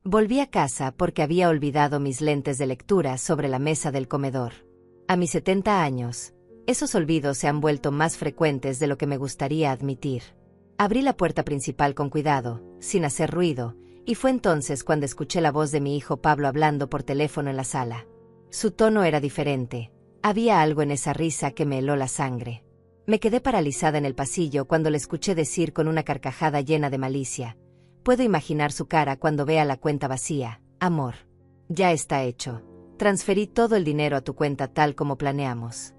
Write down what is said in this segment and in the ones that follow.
Volví a casa porque había olvidado mis lentes de lectura sobre la mesa del comedor. A mis 70 años, esos olvidos se han vuelto más frecuentes de lo que me gustaría admitir. Abrí la puerta principal con cuidado, sin hacer ruido, y fue entonces cuando escuché la voz de mi hijo Pablo hablando por teléfono en la sala. Su tono era diferente. Había algo en esa risa que me heló la sangre. Me quedé paralizada en el pasillo cuando le escuché decir con una carcajada llena de malicia: puedo imaginar su cara cuando vea la cuenta vacía. Amor, ya está hecho. Transferí todo el dinero a tu cuenta tal como planeamos.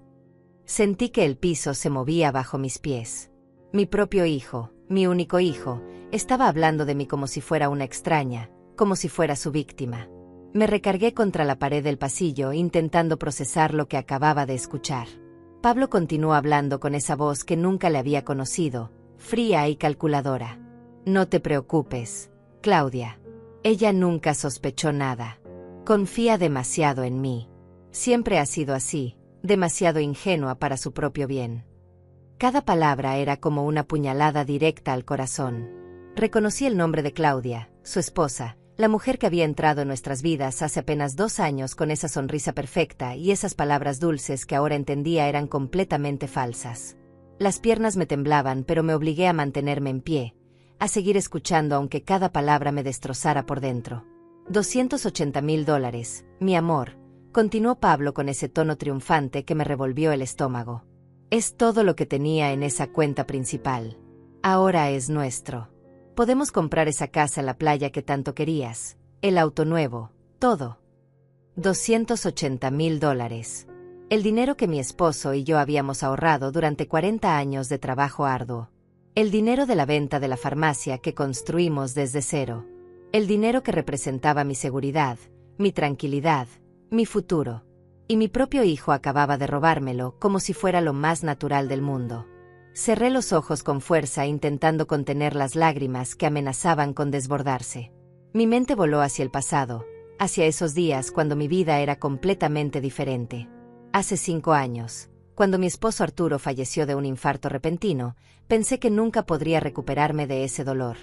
Sentí que el piso se movía bajo mis pies. Mi propio hijo, mi único hijo, estaba hablando de mí como si fuera una extraña, como si fuera su víctima. Me recargué contra la pared del pasillo intentando procesar lo que acababa de escuchar. Pablo continuó hablando con esa voz que nunca le había conocido, fría y calculadora. No te preocupes, Claudia. Ella nunca sospechó nada. Confía demasiado en mí. Siempre ha sido así, demasiado ingenua para su propio bien. Cada palabra era como una puñalada directa al corazón. Reconocí el nombre de Claudia, su esposa, la mujer que había entrado en nuestras vidas hace apenas 2 años con esa sonrisa perfecta y esas palabras dulces que ahora entendía eran completamente falsas. Las piernas me temblaban, pero me obligué a mantenerme en pie, a seguir escuchando aunque cada palabra me destrozara por dentro. $280,000, mi amor, continuó Pablo con ese tono triunfante que me revolvió el estómago. Es todo lo que tenía en esa cuenta principal. Ahora es nuestro. Podemos comprar esa casa en la playa que tanto querías, el auto nuevo, todo. $280,000. El dinero que mi esposo y yo habíamos ahorrado durante 40 años de trabajo arduo. El dinero de la venta de la farmacia que construimos desde cero. El dinero que representaba mi seguridad, mi tranquilidad, mi futuro. Y mi propio hijo acababa de robármelo como si fuera lo más natural del mundo. Cerré los ojos con fuerza intentando contener las lágrimas que amenazaban con desbordarse. Mi mente voló hacia el pasado, hacia esos días cuando mi vida era completamente diferente. Hace 5 años, cuando mi esposo Arturo falleció de un infarto repentino, pensé que nunca podría recuperarme de ese dolor.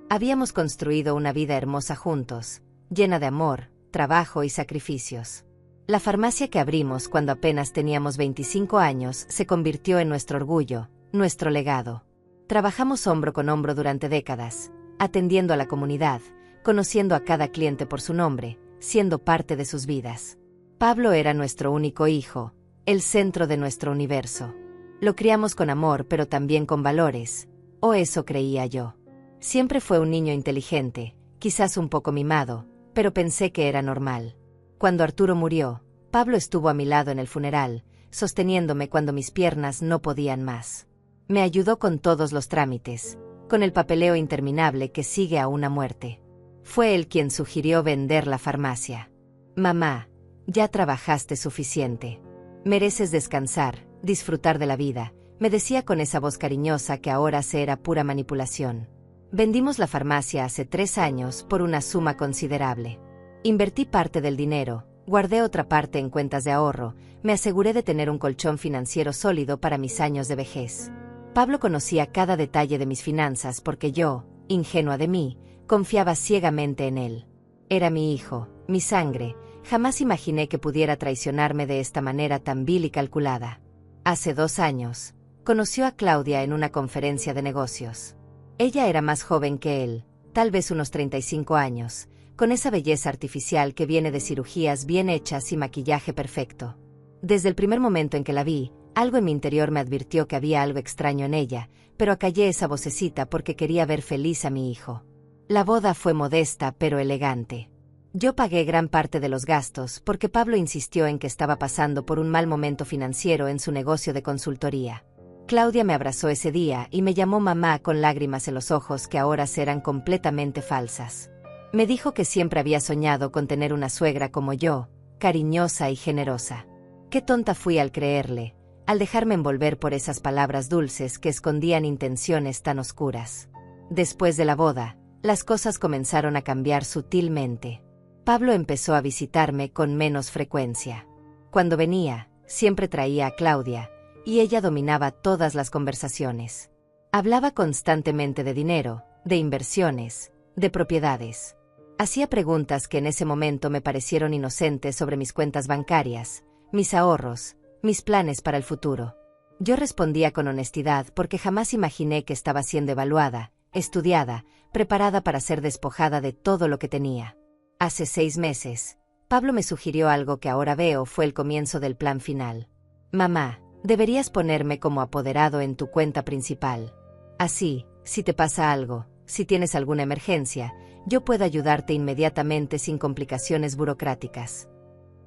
Habíamos construido una vida hermosa juntos, llena de amor, trabajo y sacrificios. La farmacia que abrimos cuando apenas teníamos 25 años se convirtió en nuestro orgullo, nuestro legado. Trabajamos hombro con hombro durante décadas, atendiendo a la comunidad, conociendo a cada cliente por su nombre, siendo parte de sus vidas. Pablo era nuestro único hijo, el centro de nuestro universo. Lo criamos con amor pero también con valores, o eso creía yo. Siempre fue un niño inteligente, quizás un poco mimado, pero pensé que era normal. Cuando Arturo murió, Pablo estuvo a mi lado en el funeral, sosteniéndome cuando mis piernas no podían más. Me ayudó con todos los trámites, con el papeleo interminable que sigue a una muerte. Fue él quien sugirió vender la farmacia. Mamá, ya trabajaste suficiente. Mereces descansar, disfrutar de la vida, me decía con esa voz cariñosa que ahora se era pura manipulación. Vendimos la farmacia hace 3 años por una suma considerable. Invertí parte del dinero, guardé otra parte en cuentas de ahorro, me aseguré de tener un colchón financiero sólido para mis años de vejez. Pablo conocía cada detalle de mis finanzas porque yo, ingenua de mí, confiaba ciegamente en él. Era mi hijo, mi sangre, jamás imaginé que pudiera traicionarme de esta manera tan vil y calculada. Hace 2 años, conoció a Claudia en una conferencia de negocios. Ella era más joven que él, tal vez unos 35 años, con esa belleza artificial que viene de cirugías bien hechas y maquillaje perfecto. Desde el primer momento en que la vi, algo en mi interior me advirtió que había algo extraño en ella, pero acallé esa vocecita porque quería ver feliz a mi hijo. La boda fue modesta pero elegante. Yo pagué gran parte de los gastos porque Pablo insistió en que estaba pasando por un mal momento financiero en su negocio de consultoría. Claudia me abrazó ese día y me llamó mamá con lágrimas en los ojos que ahora eran completamente falsas. Me dijo que siempre había soñado con tener una suegra como yo, cariñosa y generosa. Qué tonta fui al creerle, al dejarme envolver por esas palabras dulces que escondían intenciones tan oscuras. Después de la boda, las cosas comenzaron a cambiar sutilmente. Pablo empezó a visitarme con menos frecuencia. Cuando venía, siempre traía a Claudia, y ella dominaba todas las conversaciones. Hablaba constantemente de dinero, de inversiones, de propiedades. Hacía preguntas que en ese momento me parecieron inocentes sobre mis cuentas bancarias, mis ahorros, mis planes para el futuro. Yo respondía con honestidad porque jamás imaginé que estaba siendo evaluada, estudiada, preparada para ser despojada de todo lo que tenía. Hace 6 meses, Pablo me sugirió algo que ahora veo fue el comienzo del plan final. Mamá, deberías ponerme como apoderado en tu cuenta principal. Así, si te pasa algo, si tienes alguna emergencia, yo puedo ayudarte inmediatamente sin complicaciones burocráticas.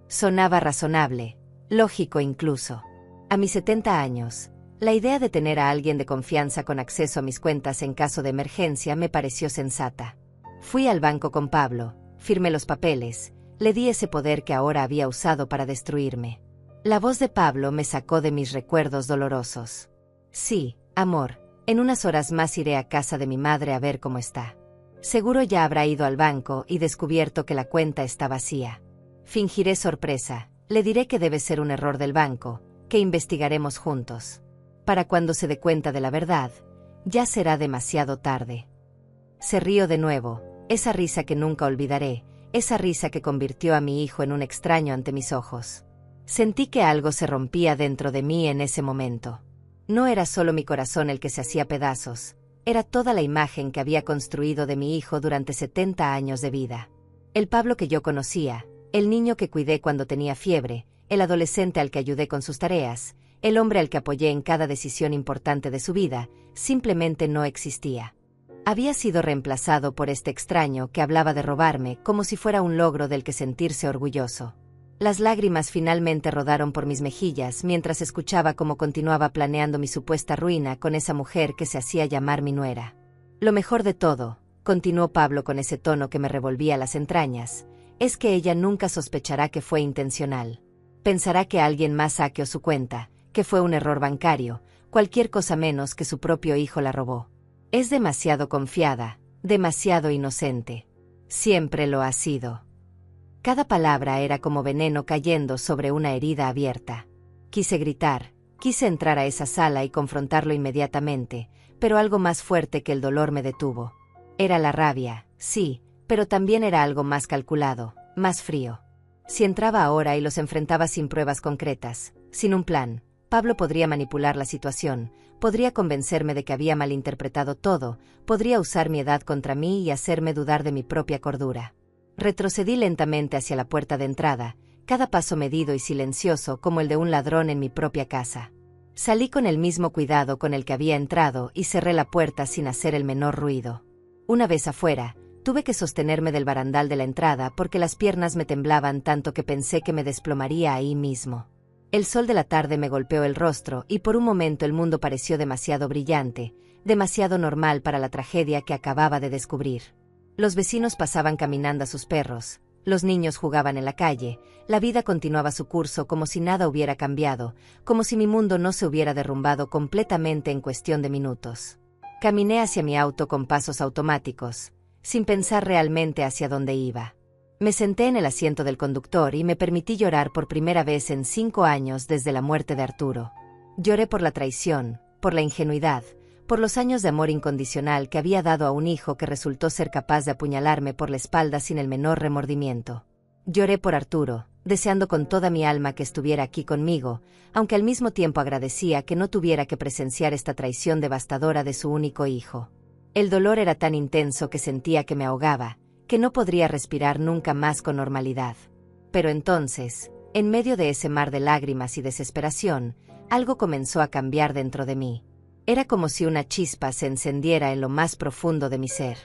Sonaba razonable, lógico incluso. A mis 70 años, la idea de tener a alguien de confianza con acceso a mis cuentas en caso de emergencia me pareció sensata. Fui al banco con Pablo, firmé los papeles, le di ese poder que ahora había usado para destruirme. La voz de Pablo me sacó de mis recuerdos dolorosos. Sí, amor, en unas horas más iré a casa de mi madre a ver cómo está. Seguro ya habrá ido al banco y descubierto que la cuenta está vacía. Fingiré sorpresa, le diré que debe ser un error del banco, que investigaremos juntos. Para cuando se dé cuenta de la verdad, ya será demasiado tarde. Se rió de nuevo, esa risa que nunca olvidaré, esa risa que convirtió a mi hijo en un extraño ante mis ojos. Sentí que algo se rompía dentro de mí en ese momento. No era solo mi corazón el que se hacía pedazos, era toda la imagen que había construido de mi hijo durante 70 años de vida. El Pablo que yo conocía, el niño que cuidé cuando tenía fiebre, el adolescente al que ayudé con sus tareas, el hombre al que apoyé en cada decisión importante de su vida, simplemente no existía. Había sido reemplazado por este extraño que hablaba de robarme como si fuera un logro del que sentirse orgulloso. Las lágrimas finalmente rodaron por mis mejillas mientras escuchaba cómo continuaba planeando mi supuesta ruina con esa mujer que se hacía llamar mi nuera. Lo mejor de todo, continuó Pablo con ese tono que me revolvía las entrañas, es que ella nunca sospechará que fue intencional. Pensará que alguien más hackeó su cuenta, que fue un error bancario, cualquier cosa menos que su propio hijo la robó. Es demasiado confiada, demasiado inocente. Siempre lo ha sido. Cada palabra era como veneno cayendo sobre una herida abierta. Quise gritar, quise entrar a esa sala y confrontarlo inmediatamente, pero algo más fuerte que el dolor me detuvo. Era la rabia, sí, pero también era algo más calculado, más frío. Si entraba ahora y los enfrentaba sin pruebas concretas, sin un plan, Pablo podría manipular la situación, podría convencerme de que había malinterpretado todo, podría usar mi edad contra mí y hacerme dudar de mi propia cordura. Retrocedí lentamente hacia la puerta de entrada, cada paso medido y silencioso como el de un ladrón en mi propia casa. Salí con el mismo cuidado con el que había entrado y cerré la puerta sin hacer el menor ruido. Una vez afuera, tuve que sostenerme del barandal de la entrada porque las piernas me temblaban tanto que pensé que me desplomaría ahí mismo. El sol de la tarde me golpeó el rostro y por un momento el mundo pareció demasiado brillante, demasiado normal para la tragedia que acababa de descubrir. Los vecinos pasaban caminando a sus perros, los niños jugaban en la calle, la vida continuaba su curso como si nada hubiera cambiado, como si mi mundo no se hubiera derrumbado completamente en cuestión de minutos. Caminé hacia mi auto con pasos automáticos, sin pensar realmente hacia dónde iba. Me senté en el asiento del conductor y me permití llorar por primera vez en 5 años desde la muerte de Arturo. Lloré por la traición, por la ingenuidad, por los años de amor incondicional que había dado a un hijo que resultó ser capaz de apuñalarme por la espalda sin el menor remordimiento. Lloré por Arturo, deseando con toda mi alma que estuviera aquí conmigo, aunque al mismo tiempo agradecía que no tuviera que presenciar esta traición devastadora de su único hijo. El dolor era tan intenso que sentía que me ahogaba, que no podría respirar nunca más con normalidad. Pero entonces, en medio de ese mar de lágrimas y desesperación, algo comenzó a cambiar dentro de mí. Era como si una chispa se encendiera en lo más profundo de mi ser.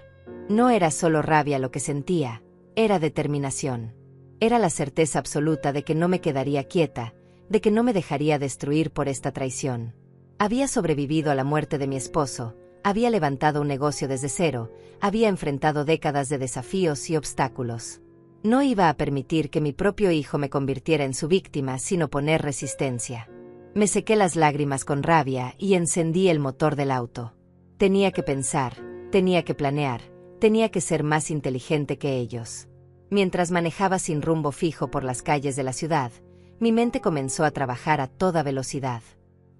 No era solo rabia lo que sentía, era determinación. Era la certeza absoluta de que no me quedaría quieta, de que no me dejaría destruir por esta traición. Había sobrevivido a la muerte de mi esposo, había levantado un negocio desde cero, había enfrentado décadas de desafíos y obstáculos. No iba a permitir que mi propio hijo me convirtiera en su víctima sin oponer resistencia. Me sequé las lágrimas con rabia y encendí el motor del auto. Tenía que pensar, tenía que planear, tenía que ser más inteligente que ellos. Mientras manejaba sin rumbo fijo por las calles de la ciudad, mi mente comenzó a trabajar a toda velocidad.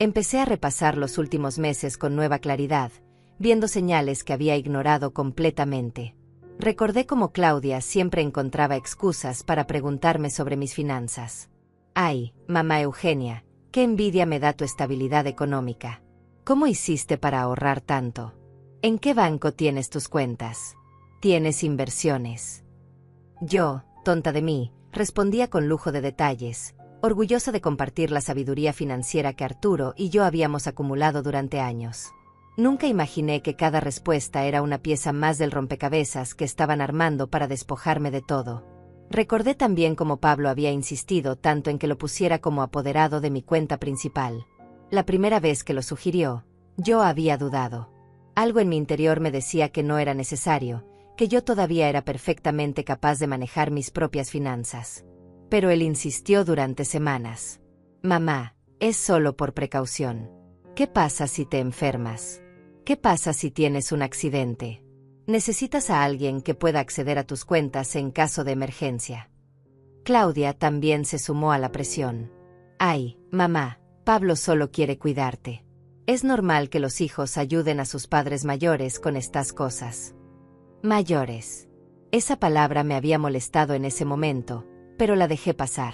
Empecé a repasar los últimos meses con nueva claridad, viendo señales que había ignorado completamente. Recordé cómo Claudia siempre encontraba excusas para preguntarme sobre mis finanzas. Ay, mamá Eugenia, qué envidia me da tu estabilidad económica. ¿Cómo hiciste para ahorrar tanto? ¿En qué banco tienes tus cuentas? ¿Tienes inversiones? Yo, tonta de mí, respondía con lujo de detalles, orgullosa de compartir la sabiduría financiera que Arturo y yo habíamos acumulado durante años. Nunca imaginé que cada respuesta era una pieza más del rompecabezas que estaban armando para despojarme de todo. Recordé también cómo Pablo había insistido tanto en que lo pusiera como apoderado de mi cuenta principal. La primera vez que lo sugirió, yo había dudado. Algo en mi interior me decía que no era necesario, que yo todavía era perfectamente capaz de manejar mis propias finanzas. Pero él insistió durante semanas. Mamá, es solo por precaución. ¿Qué pasa si te enfermas? ¿Qué pasa si tienes un accidente? Necesitas a alguien que pueda acceder a tus cuentas en caso de emergencia. Claudia también se sumó a la presión. Ay, mamá, Pablo solo quiere cuidarte. Es normal que los hijos ayuden a sus padres mayores con estas cosas. Mayores. Esa palabra me había molestado en ese momento, pero la dejé pasar.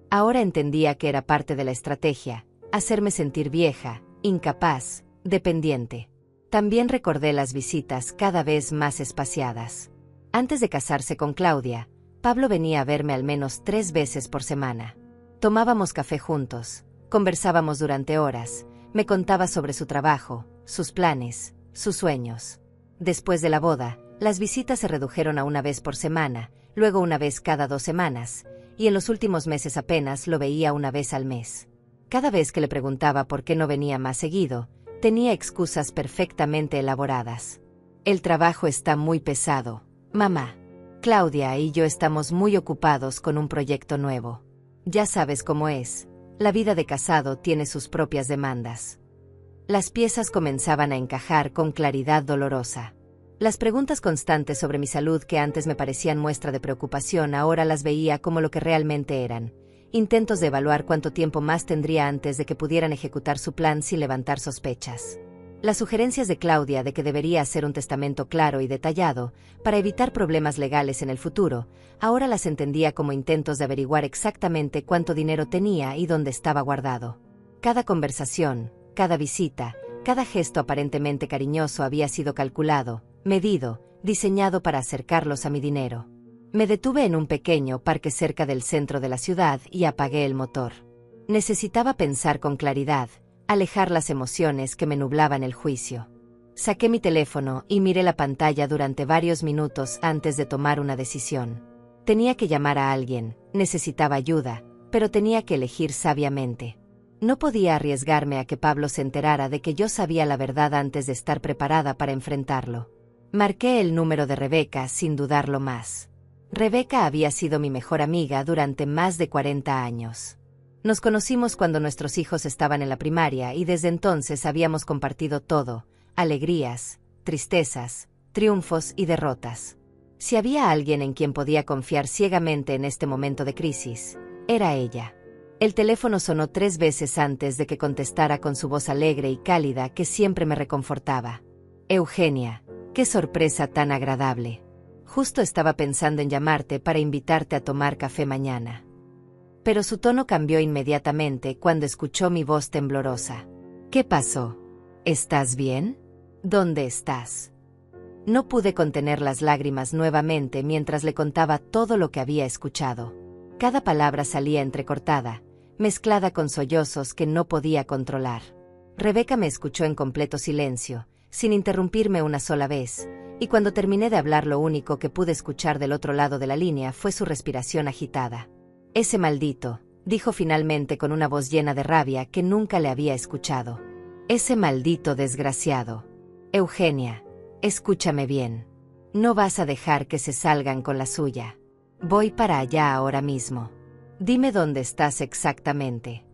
Ahora entendía que era parte de la estrategia, hacerme sentir vieja, incapaz, dependiente. También recordé las visitas cada vez más espaciadas. Antes de casarse con Claudia, Pablo venía a verme al menos 3 veces por semana. Tomábamos café juntos, conversábamos durante horas, me contaba sobre su trabajo, sus planes, sus sueños. Después de la boda, las visitas se redujeron a una vez por semana, luego una vez cada 2 semanas, y en los últimos meses apenas lo veía una vez al mes. Cada vez que le preguntaba por qué no venía más seguido, tenía excusas perfectamente elaboradas. El trabajo está muy pesado, mamá. Claudia y yo estamos muy ocupados con un proyecto nuevo. Ya sabes cómo es, la vida de casado tiene sus propias demandas. Las piezas comenzaban a encajar con claridad dolorosa. Las preguntas constantes sobre mi salud que antes me parecían muestra de preocupación ahora las veía como lo que realmente eran. Intentos de evaluar cuánto tiempo más tendría antes de que pudieran ejecutar su plan sin levantar sospechas. Las sugerencias de Claudia de que debería hacer un testamento claro y detallado, para evitar problemas legales en el futuro, ahora las entendía como intentos de averiguar exactamente cuánto dinero tenía y dónde estaba guardado. Cada conversación, cada visita, cada gesto aparentemente cariñoso había sido calculado, medido, diseñado para acercarlos a mi dinero. Me detuve en un pequeño parque cerca del centro de la ciudad y apagué el motor. Necesitaba pensar con claridad, alejar las emociones que me nublaban el juicio. Saqué mi teléfono y miré la pantalla durante varios minutos antes de tomar una decisión. Tenía que llamar a alguien, necesitaba ayuda, pero tenía que elegir sabiamente. No podía arriesgarme a que Pablo se enterara de que yo sabía la verdad antes de estar preparada para enfrentarlo. Marqué el número de Rebeca sin dudarlo más. Rebeca había sido mi mejor amiga durante más de 40 años. Nos conocimos cuando nuestros hijos estaban en la primaria y desde entonces habíamos compartido todo, alegrías, tristezas, triunfos y derrotas. Si había alguien en quien podía confiar ciegamente en este momento de crisis, era ella. El teléfono sonó 3 veces antes de que contestara con su voz alegre y cálida que siempre me reconfortaba. Eugenia, qué sorpresa tan agradable. Justo estaba pensando en llamarte para invitarte a tomar café mañana. Pero su tono cambió inmediatamente cuando escuchó mi voz temblorosa. ¿Qué pasó? ¿Estás bien? ¿Dónde estás? No pude contener las lágrimas nuevamente mientras le contaba todo lo que había escuchado. Cada palabra salía entrecortada, mezclada con sollozos que no podía controlar. Rebeca me escuchó en completo silencio, sin interrumpirme una sola vez, y cuando terminé de hablar lo único que pude escuchar del otro lado de la línea fue su respiración agitada. Ese maldito, dijo finalmente con una voz llena de rabia que nunca le había escuchado. Ese maldito desgraciado. Eugenia, escúchame bien. No vas a dejar que se salgan con la suya. Voy para allá ahora mismo. Dime dónde estás exactamente.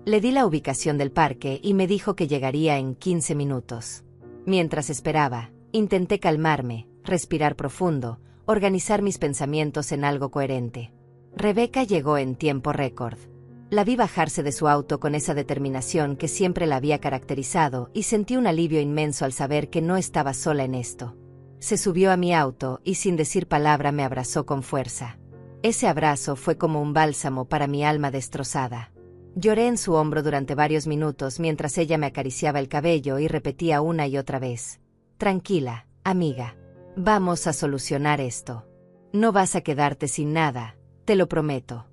Le di la ubicación del parque y me dijo que llegaría en 15 minutos. Mientras esperaba, intenté calmarme, respirar profundo, organizar mis pensamientos en algo coherente. Rebeca llegó en tiempo récord. La vi bajarse de su auto con esa determinación que siempre la había caracterizado y sentí un alivio inmenso al saber que no estaba sola en esto. Se subió a mi auto y sin decir palabra me abrazó con fuerza. Ese abrazo fue como un bálsamo para mi alma destrozada. Lloré en su hombro durante varios minutos mientras ella me acariciaba el cabello y repetía una y otra vez: tranquila, amiga. Vamos a solucionar esto. No vas a quedarte sin nada, te lo prometo.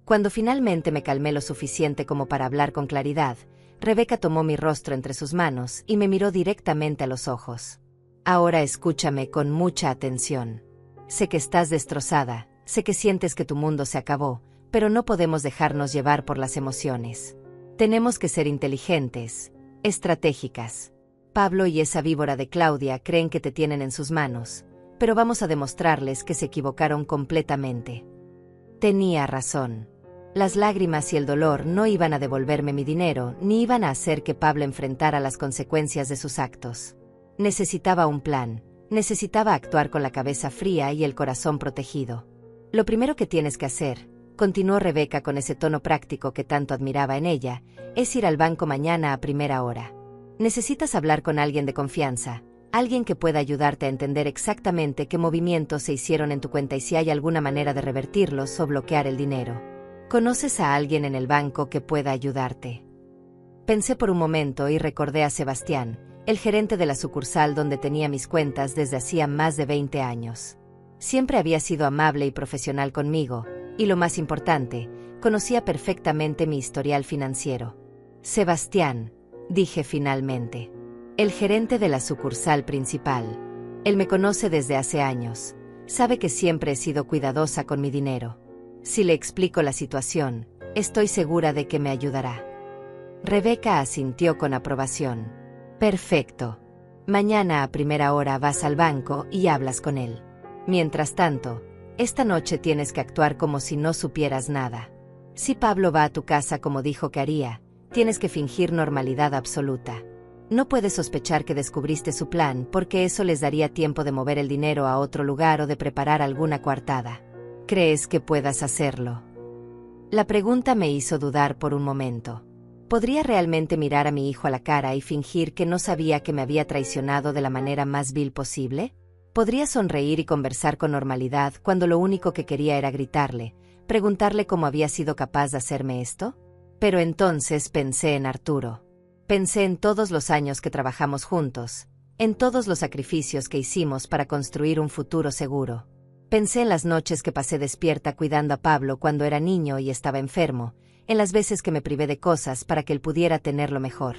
Cuando finalmente me calmé lo suficiente como para hablar con claridad, Rebeca tomó mi rostro entre sus manos y me miró directamente a los ojos. Ahora escúchame con mucha atención. Sé que estás destrozada, sé que sientes que tu mundo se acabó, pero no podemos dejarnos llevar por las emociones. Tenemos que ser inteligentes, estratégicas. Pablo y esa víbora de Claudia creen que te tienen en sus manos, pero vamos a demostrarles que se equivocaron completamente. Tenía razón. Las lágrimas y el dolor no iban a devolverme mi dinero ni iban a hacer que Pablo enfrentara las consecuencias de sus actos. Necesitaba un plan, necesitaba actuar con la cabeza fría y el corazón protegido. Lo primero que tienes que hacer, continuó Rebeca con ese tono práctico que tanto admiraba en ella, es ir al banco mañana a primera hora. Necesitas hablar con alguien de confianza, alguien que pueda ayudarte a entender exactamente qué movimientos se hicieron en tu cuenta y si hay alguna manera de revertirlos o bloquear el dinero. ¿Conoces a alguien en el banco que pueda ayudarte? Pensé por un momento y recordé a Sebastián, el gerente de la sucursal donde tenía mis cuentas desde hacía más de 20 años. Siempre había sido amable y profesional conmigo, y lo más importante, conocía perfectamente mi historial financiero. Sebastián, dije finalmente. El gerente de la sucursal principal. Él me conoce desde hace años, sabe que siempre he sido cuidadosa con mi dinero. Si le explico la situación, estoy segura de que me ayudará. Rebeca asintió con aprobación. Perfecto. Mañana a primera hora vas al banco y hablas con él. Mientras tanto, esta noche tienes que actuar como si no supieras nada. Si Pablo va a tu casa como dijo que haría, tienes que fingir normalidad absoluta. No puedes sospechar que descubriste su plan porque eso les daría tiempo de mover el dinero a otro lugar o de preparar alguna coartada. ¿Crees que puedas hacerlo? La pregunta me hizo dudar por un momento. ¿Podría realmente mirar a mi hijo a la cara y fingir que no sabía que me había traicionado de la manera más vil posible? ¿Podría sonreír y conversar con normalidad cuando lo único que quería era gritarle, preguntarle cómo había sido capaz de hacerme esto? Pero entonces pensé en Arturo. Pensé en todos los años que trabajamos juntos, en todos los sacrificios que hicimos para construir un futuro seguro. Pensé en las noches que pasé despierta cuidando a Pablo cuando era niño y estaba enfermo, en las veces que me privé de cosas para que él pudiera tenerlo mejor.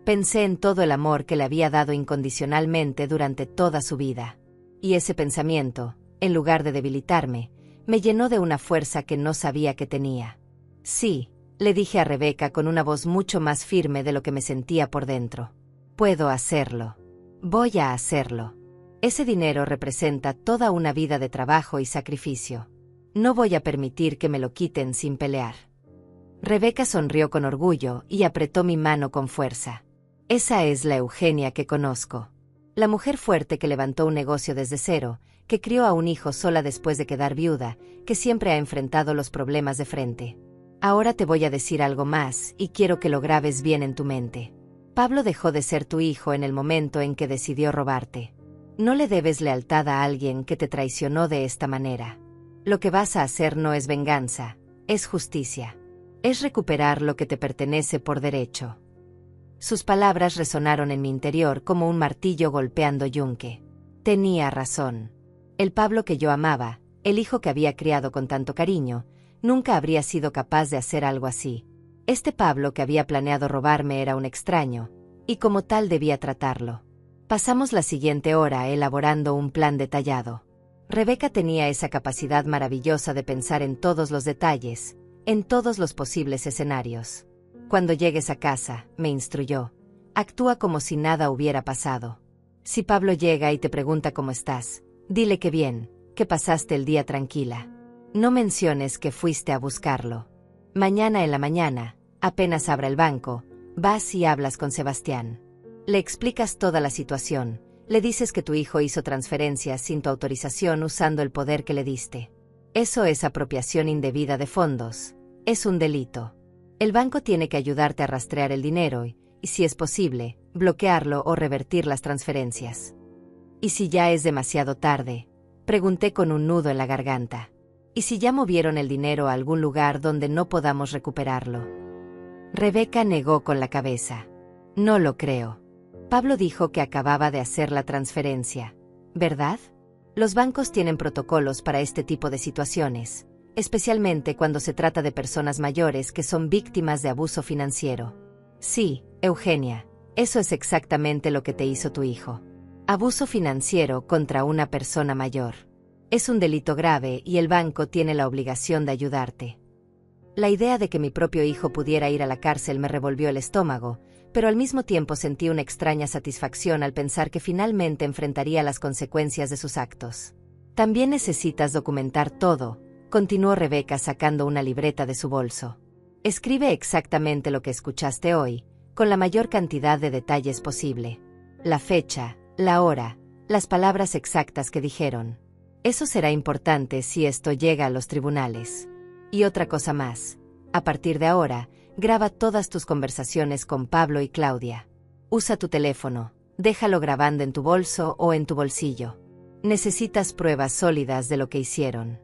Pensé en todo el amor que le había dado incondicionalmente durante toda su vida. Y ese pensamiento, en lugar de debilitarme, me llenó de una fuerza que no sabía que tenía. Sí, le dije a Rebeca con una voz mucho más firme de lo que me sentía por dentro. Puedo hacerlo. Voy a hacerlo. Ese dinero representa toda una vida de trabajo y sacrificio. No voy a permitir que me lo quiten sin pelear. Rebeca sonrió con orgullo y apretó mi mano con fuerza. Esa es la Eugenia que conozco. La mujer fuerte que levantó un negocio desde cero, que crió a un hijo sola después de quedar viuda, que siempre ha enfrentado los problemas de frente. Ahora te voy a decir algo más y quiero que lo grabes bien en tu mente. Pablo dejó de ser tu hijo en el momento en que decidió robarte. No le debes lealtad a alguien que te traicionó de esta manera. Lo que vas a hacer no es venganza, es justicia. Es recuperar lo que te pertenece por derecho. Sus palabras resonaron en mi interior como un martillo golpeando yunque. Tenía razón. El Pablo que yo amaba, el hijo que había criado con tanto cariño, nunca habría sido capaz de hacer algo así. Este Pablo que había planeado robarme era un extraño, y como tal debía tratarlo. Pasamos la siguiente hora elaborando un plan detallado. Rebeca tenía esa capacidad maravillosa de pensar en todos los detalles, en todos los posibles escenarios. Cuando llegues a casa, me instruyó, actúa como si nada hubiera pasado. Si Pablo llega y te pregunta cómo estás, dile que bien, que pasaste el día tranquila. No menciones que fuiste a buscarlo. Mañana en la mañana, apenas abra el banco, vas y hablas con Sebastián. Le explicas toda la situación, le dices que tu hijo hizo transferencias sin tu autorización usando el poder que le diste. Eso es apropiación indebida de fondos. Es un delito. El banco tiene que ayudarte a rastrear el dinero y, si es posible, bloquearlo o revertir las transferencias. ¿Y si ya es demasiado tarde? Pregunté con un nudo en la garganta. ¿Y si ya movieron el dinero a algún lugar donde no podamos recuperarlo? Rebeca negó con la cabeza. No lo creo. Pablo dijo que acababa de hacer la transferencia, ¿verdad? Los bancos tienen protocolos para este tipo de situaciones, especialmente cuando se trata de personas mayores que son víctimas de abuso financiero. Sí, Eugenia, eso es exactamente lo que te hizo tu hijo. Abuso financiero contra una persona mayor. Es un delito grave y el banco tiene la obligación de ayudarte. La idea de que mi propio hijo pudiera ir a la cárcel me revolvió el estómago, pero al mismo tiempo sentí una extraña satisfacción al pensar que finalmente enfrentaría las consecuencias de sus actos. También necesitas documentar todo, continuó Rebeca sacando una libreta de su bolso. Escribe exactamente lo que escuchaste hoy, con la mayor cantidad de detalles posible. La fecha, la hora, las palabras exactas que dijeron. Eso será importante si esto llega a los tribunales. Y otra cosa más. A partir de ahora, graba todas tus conversaciones con Pablo y Claudia. Usa tu teléfono, déjalo grabando en tu bolso o en tu bolsillo. Necesitas pruebas sólidas de lo que hicieron.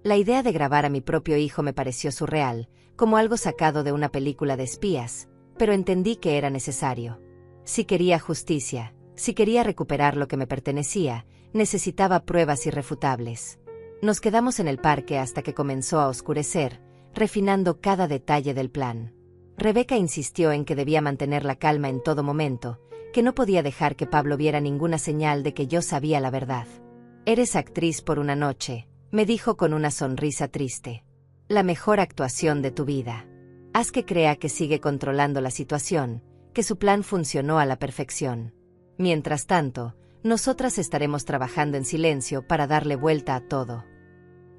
La idea de grabar a mi propio hijo me pareció surreal, como algo sacado de una película de espías, pero entendí que era necesario. Si quería justicia, si quería recuperar lo que me pertenecía, necesitaba pruebas irrefutables. Nos quedamos en el parque hasta que comenzó a oscurecer, refinando cada detalle del plan. Rebeca insistió en que debía mantener la calma en todo momento, que no podía dejar que Pablo viera ninguna señal de que yo sabía la verdad. Eres actriz por una noche, me dijo con una sonrisa triste. La mejor actuación de tu vida. Haz que crea que sigue controlando la situación, que su plan funcionó a la perfección. Mientras tanto, nosotras estaremos trabajando en silencio para darle vuelta a todo.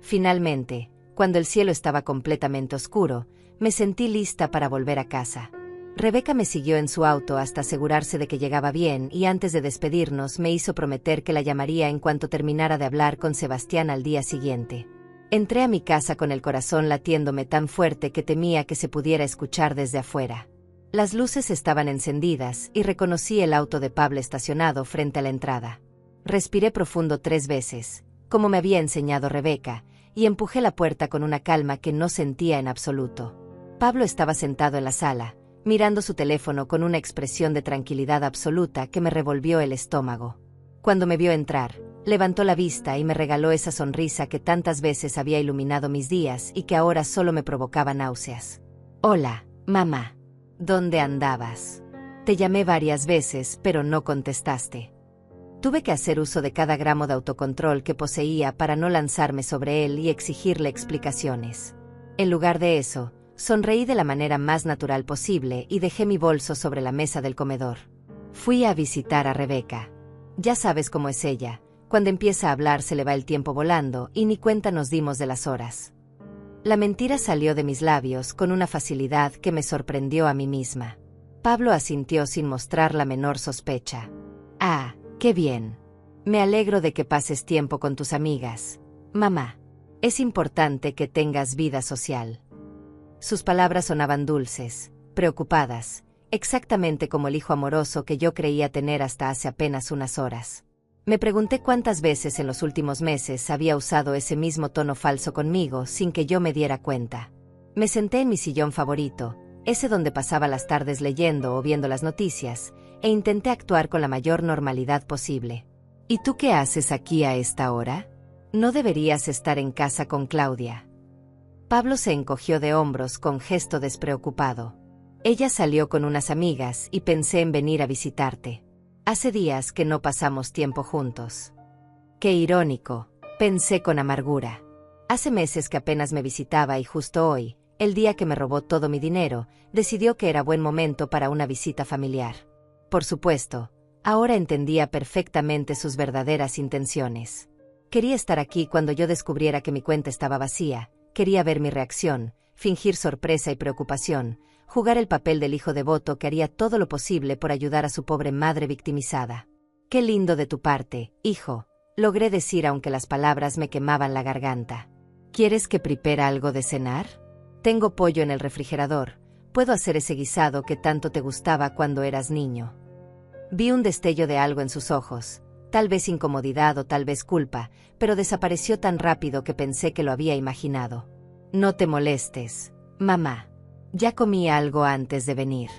Finalmente, cuando el cielo estaba completamente oscuro, me sentí lista para volver a casa. Rebeca me siguió en su auto hasta asegurarse de que llegaba bien y antes de despedirnos me hizo prometer que la llamaría en cuanto terminara de hablar con Sebastián al día siguiente. Entré a mi casa con el corazón latiéndome tan fuerte que temía que se pudiera escuchar desde afuera. Las luces estaban encendidas y reconocí el auto de Pablo estacionado frente a la entrada. Respiré profundo 3 veces, como me había enseñado Rebeca, y empujé la puerta con una calma que no sentía en absoluto. Pablo estaba sentado en la sala, mirando su teléfono con una expresión de tranquilidad absoluta que me revolvió el estómago. Cuando me vio entrar, levantó la vista y me regaló esa sonrisa que tantas veces había iluminado mis días y que ahora solo me provocaba náuseas. Hola, mamá. ¿Dónde andabas? Te llamé varias veces, pero no contestaste. Tuve que hacer uso de cada gramo de autocontrol que poseía para no lanzarme sobre él y exigirle explicaciones. En lugar de eso, sonreí de la manera más natural posible y dejé mi bolso sobre la mesa del comedor. Fui a visitar a Rebeca. Ya sabes cómo es ella, cuando empieza a hablar se le va el tiempo volando y ni cuenta nos dimos de las horas. La mentira salió de mis labios con una facilidad que me sorprendió a mí misma. Pablo asintió sin mostrar la menor sospecha. Ah, qué bien. Me alegro de que pases tiempo con tus amigas. Mamá, es importante que tengas vida social. Sus palabras sonaban dulces, preocupadas, exactamente como el hijo amoroso que yo creía tener hasta hace apenas unas horas. Me pregunté cuántas veces en los últimos meses había usado ese mismo tono falso conmigo sin que yo me diera cuenta. Me senté en mi sillón favorito, ese donde pasaba las tardes leyendo o viendo las noticias, e intenté actuar con la mayor normalidad posible. ¿Y tú qué haces aquí a esta hora? No deberías estar en casa con Claudia. Pablo se encogió de hombros con gesto despreocupado. Ella salió con unas amigas y pensé en venir a visitarte. Hace días que no pasamos tiempo juntos. Qué irónico, pensé con amargura. Hace meses que apenas me visitaba y justo hoy, el día que me robó todo mi dinero, decidió que era buen momento para una visita familiar. Por supuesto, ahora entendía perfectamente sus verdaderas intenciones. Quería estar aquí cuando yo descubriera que mi cuenta estaba vacía, quería ver mi reacción, fingir sorpresa y preocupación, jugar el papel del hijo devoto que haría todo lo posible por ayudar a su pobre madre victimizada. Qué lindo de tu parte, hijo, logré decir aunque las palabras me quemaban la garganta. ¿Quieres que prepare algo de cenar? Tengo pollo en el refrigerador, puedo hacer ese guisado que tanto te gustaba cuando eras niño. Vi un destello de algo en sus ojos, Tal vez incomodidad o tal vez culpa, pero desapareció tan rápido que pensé que lo había imaginado. No te molestes, mamá. Ya comí algo antes de venir.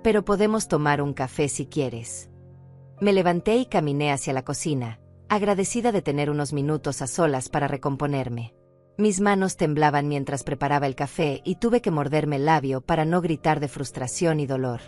Pero podemos tomar un café si quieres. Me levanté y caminé hacia la cocina, agradecida de tener unos minutos a solas para recomponerme. Mis manos temblaban mientras preparaba el café y tuve que morderme el labio para no gritar de frustración y dolor.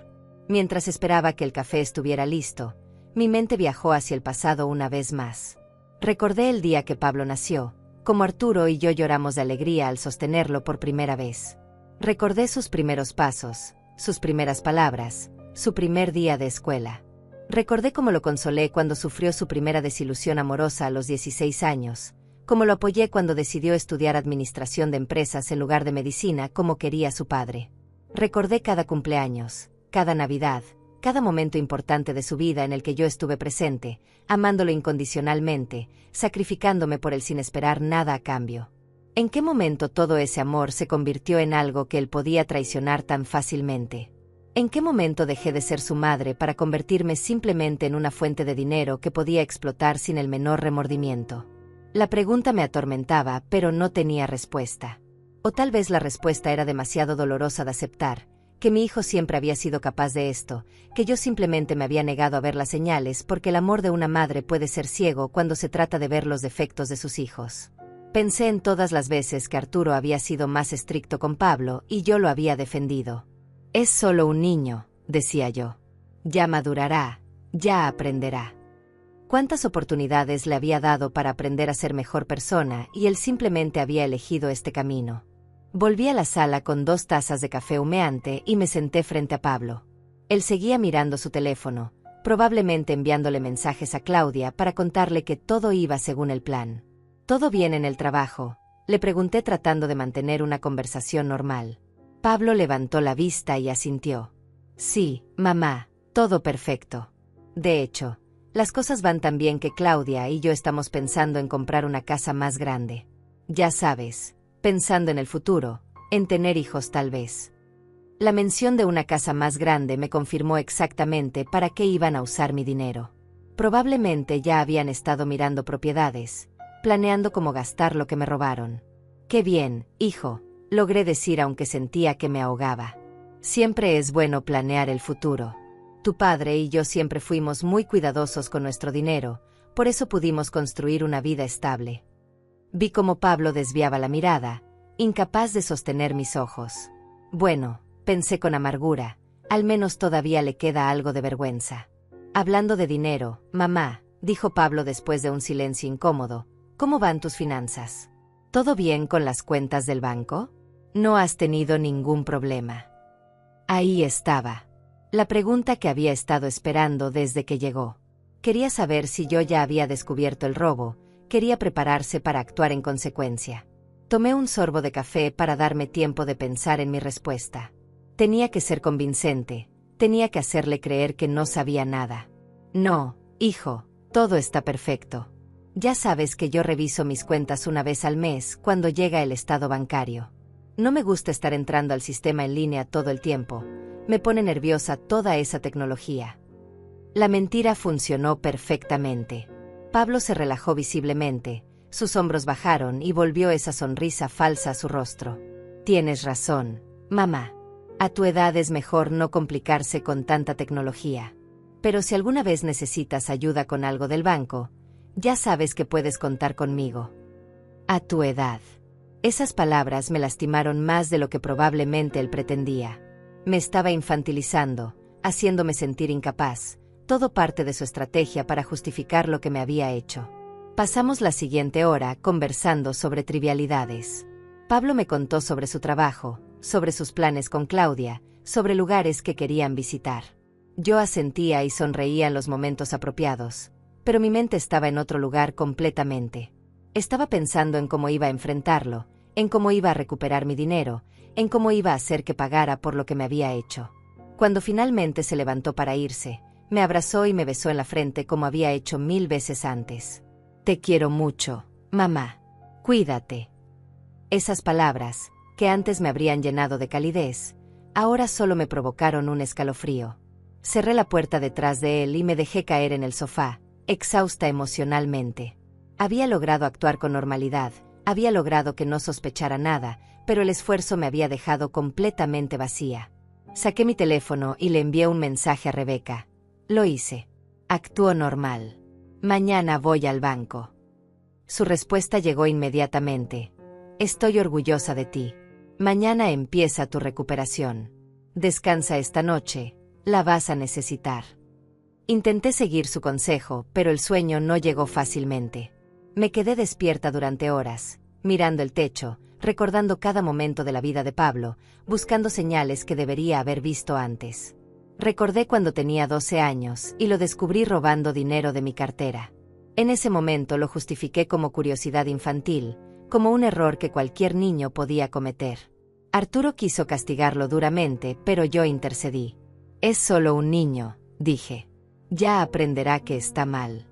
Mientras esperaba que el café estuviera listo, mi mente viajó hacia el pasado una vez más. Recordé el día que Pablo nació, como Arturo y yo lloramos de alegría al sostenerlo por primera vez. Recordé sus primeros pasos, sus primeras palabras, su primer día de escuela. Recordé cómo lo consolé cuando sufrió su primera desilusión amorosa a los 16 años, cómo lo apoyé cuando decidió estudiar administración de empresas en lugar de medicina como quería su padre. Recordé cada cumpleaños, cada Navidad, cada momento importante de su vida en el que yo estuve presente, amándolo incondicionalmente, sacrificándome por él sin esperar nada a cambio. ¿En qué momento todo ese amor se convirtió en algo que él podía traicionar tan fácilmente? ¿En qué momento dejé de ser su madre para convertirme simplemente en una fuente de dinero que podía explotar sin el menor remordimiento? La pregunta me atormentaba, pero no tenía respuesta. O tal vez la respuesta era demasiado dolorosa de aceptar, que mi hijo siempre había sido capaz de esto, que yo simplemente me había negado a ver las señales porque el amor de una madre puede ser ciego cuando se trata de ver los defectos de sus hijos. Pensé en todas las veces que Arturo había sido más estricto con Pablo y yo lo había defendido. Es solo un niño, decía yo. Ya madurará, ya aprenderá. ¿Cuántas oportunidades le había dado para aprender a ser mejor persona y él simplemente había elegido este camino? Volví a la sala con 2 tazas de café humeante y me senté frente a Pablo. Él seguía mirando su teléfono, probablemente enviándole mensajes a Claudia para contarle que todo iba según el plan. ¿Todo bien en el trabajo?, le pregunté tratando de mantener una conversación normal. Pablo levantó la vista y asintió. Sí, mamá, todo perfecto. De hecho, las cosas van tan bien que Claudia y yo estamos pensando en comprar una casa más grande. Ya sabes, pensando en el futuro, en tener hijos tal vez. La mención de una casa más grande me confirmó exactamente para qué iban a usar mi dinero. Probablemente ya habían estado mirando propiedades, planeando cómo gastar lo que me robaron. Qué bien, hijo, logré decir aunque sentía que me ahogaba. Siempre es bueno planear el futuro. Tu padre y yo siempre fuimos muy cuidadosos con nuestro dinero, por eso pudimos construir una vida estable. Vi cómo Pablo desviaba la mirada, incapaz de sostener mis ojos. Bueno, pensé con amargura, al menos todavía le queda algo de vergüenza. Hablando de dinero, mamá, dijo Pablo después de un silencio incómodo, ¿cómo van tus finanzas? ¿Todo bien con las cuentas del banco? No has tenido ningún problema. Ahí estaba. La pregunta que había estado esperando desde que llegó. Quería saber si yo ya había descubierto el robo, quería prepararse para actuar en consecuencia. Tomé un sorbo de café para darme tiempo de pensar en mi respuesta. Tenía que ser convincente, tenía que hacerle creer que no sabía nada. No, hijo, todo está perfecto. Ya sabes que yo reviso mis cuentas una vez al mes cuando llega el estado bancario. No me gusta estar entrando al sistema en línea todo el tiempo, me pone nerviosa toda esa tecnología. La mentira funcionó perfectamente. Pablo se relajó visiblemente, sus hombros bajaron y volvió esa sonrisa falsa a su rostro. Tienes razón, mamá. A tu edad es mejor no complicarse con tanta tecnología. Pero si alguna vez necesitas ayuda con algo del banco, ya sabes que puedes contar conmigo. A tu edad. Esas palabras me lastimaron más de lo que probablemente él pretendía. Me estaba infantilizando, haciéndome sentir incapaz, todo parte de su estrategia para justificar lo que me había hecho. Pasamos la siguiente hora conversando sobre trivialidades. Pablo me contó sobre su trabajo, sobre sus planes con Claudia, sobre lugares que querían visitar. Yo asentía y sonreía en los momentos apropiados, pero mi mente estaba en otro lugar completamente. Estaba pensando en cómo iba a enfrentarlo, en cómo iba a recuperar mi dinero, en cómo iba a hacer que pagara por lo que me había hecho. Cuando finalmente se levantó para irse, me abrazó y me besó en la frente como había hecho 1000 veces antes. Te quiero mucho, mamá. Cuídate. Esas palabras, que antes me habrían llenado de calidez, ahora solo me provocaron un escalofrío. Cerré la puerta detrás de él y me dejé caer en el sofá, exhausta emocionalmente. Había logrado actuar con normalidad, había logrado que no sospechara nada, pero el esfuerzo me había dejado completamente vacía. Saqué mi teléfono y le envié un mensaje a Rebeca. Lo hice. Actuó normal. Mañana voy al banco. Su respuesta llegó inmediatamente. Estoy orgullosa de ti. Mañana empieza tu recuperación. Descansa esta noche, la vas a necesitar. Intenté seguir su consejo, pero el sueño no llegó fácilmente. Me quedé despierta durante horas, mirando el techo, recordando cada momento de la vida de Pablo, buscando señales que debería haber visto antes. Recordé cuando tenía 12 años y lo descubrí robando dinero de mi cartera. En ese momento lo justifiqué como curiosidad infantil, como un error que cualquier niño podía cometer. Arturo quiso castigarlo duramente, pero yo intercedí. Es solo un niño, dije. Ya aprenderá que está mal.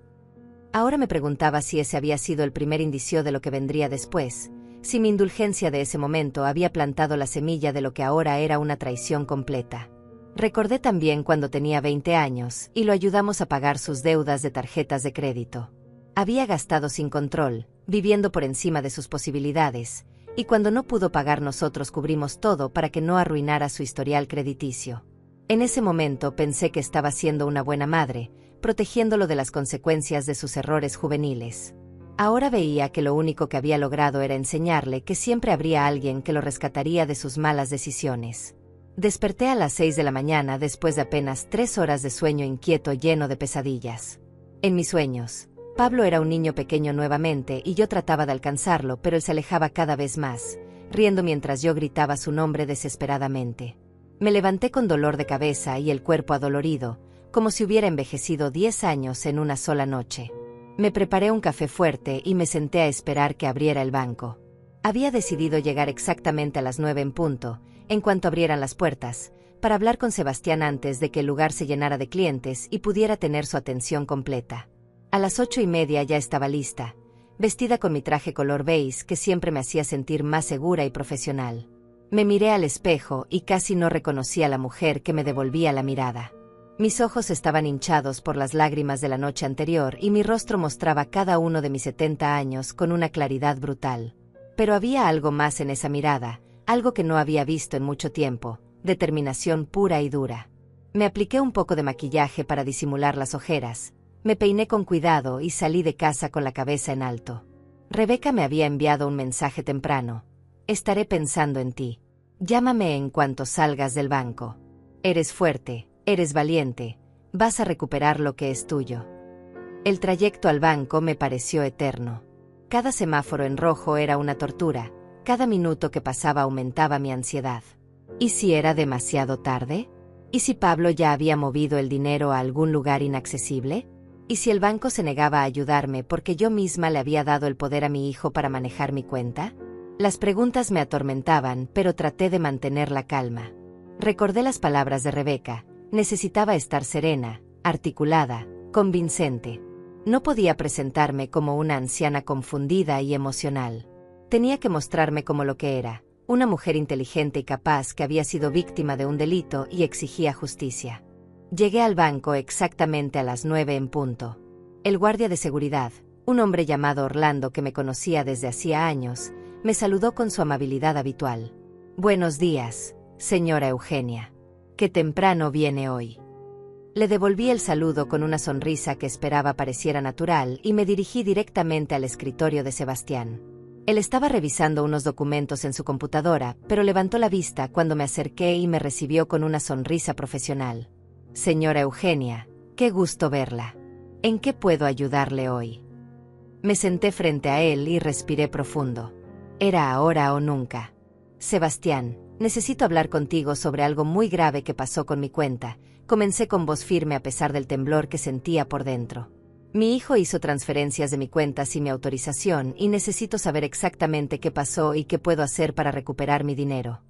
Ahora me preguntaba si ese había sido el primer indicio de lo que vendría después, si mi indulgencia de ese momento había plantado la semilla de lo que ahora era una traición completa. Recordé también cuando tenía 20 años y lo ayudamos a pagar sus deudas de tarjetas de crédito. Había gastado sin control, viviendo por encima de sus posibilidades, y cuando no pudo pagar nosotros cubrimos todo para que no arruinara su historial crediticio. En ese momento pensé que estaba siendo una buena madre, protegiéndolo de las consecuencias de sus errores juveniles. Ahora veía que lo único que había logrado era enseñarle que siempre habría alguien que lo rescataría de sus malas decisiones. Desperté a las 6 de la mañana después de apenas 3 horas de sueño inquieto lleno de pesadillas. En mis sueños, Pablo era un niño pequeño nuevamente y yo trataba de alcanzarlo, pero él se alejaba cada vez más, riendo mientras yo gritaba su nombre desesperadamente. Me levanté con dolor de cabeza y el cuerpo adolorido, como si hubiera envejecido 10 años en una sola noche. Me preparé un café fuerte y me senté a esperar que abriera el banco. Había decidido llegar exactamente a las 9 en punto, en cuanto abrieran las puertas, para hablar con Sebastián antes de que el lugar se llenara de clientes y pudiera tener su atención completa. A las 8:30 ya estaba lista, vestida con mi traje color beige que siempre me hacía sentir más segura y profesional. Me miré al espejo y casi no reconocí a la mujer que me devolvía la mirada. Mis ojos estaban hinchados por las lágrimas de la noche anterior y mi rostro mostraba cada uno de mis 70 años con una claridad brutal. Pero había algo más en esa mirada, algo que no había visto en mucho tiempo, determinación pura y dura. Me apliqué un poco de maquillaje para disimular las ojeras, me peiné con cuidado y salí de casa con la cabeza en alto. Rebeca me había enviado un mensaje temprano. Estaré pensando en ti. Llámame en cuanto salgas del banco. Eres fuerte, eres valiente, vas a recuperar lo que es tuyo. El trayecto al banco me pareció eterno. Cada semáforo en rojo era una tortura, cada minuto que pasaba aumentaba mi ansiedad. ¿Y si era demasiado tarde? ¿Y si Pablo ya había movido el dinero a algún lugar inaccesible? ¿Y si el banco se negaba a ayudarme porque yo misma le había dado el poder a mi hijo para manejar mi cuenta? Las preguntas me atormentaban, pero traté de mantener la calma. Recordé las palabras de Rebeca. Necesitaba estar serena, articulada, convincente. No podía presentarme como una anciana confundida y emocional. Tenía que mostrarme como lo que era, una mujer inteligente y capaz que había sido víctima de un delito y exigía justicia. Llegué al banco exactamente a las 9 en punto. El guardia de seguridad, un hombre llamado Orlando que me conocía desde hacía años, me saludó con su amabilidad habitual. Buenos días, señora Eugenia. Qué temprano viene hoy. Le devolví el saludo con una sonrisa que esperaba pareciera natural y me dirigí directamente al escritorio de Sebastián. Él estaba revisando unos documentos en su computadora, pero levantó la vista cuando me acerqué y me recibió con una sonrisa profesional. Señora Eugenia, qué gusto verla. ¿En qué puedo ayudarle hoy? Me senté frente a él y respiré profundo. Era ahora o nunca. Sebastián, necesito hablar contigo sobre algo muy grave que pasó con mi cuenta. Comencé con voz firme a pesar del temblor que sentía por dentro. Mi hijo hizo transferencias de mi cuenta sin mi autorización y necesito saber exactamente qué pasó y qué puedo hacer para recuperar mi dinero.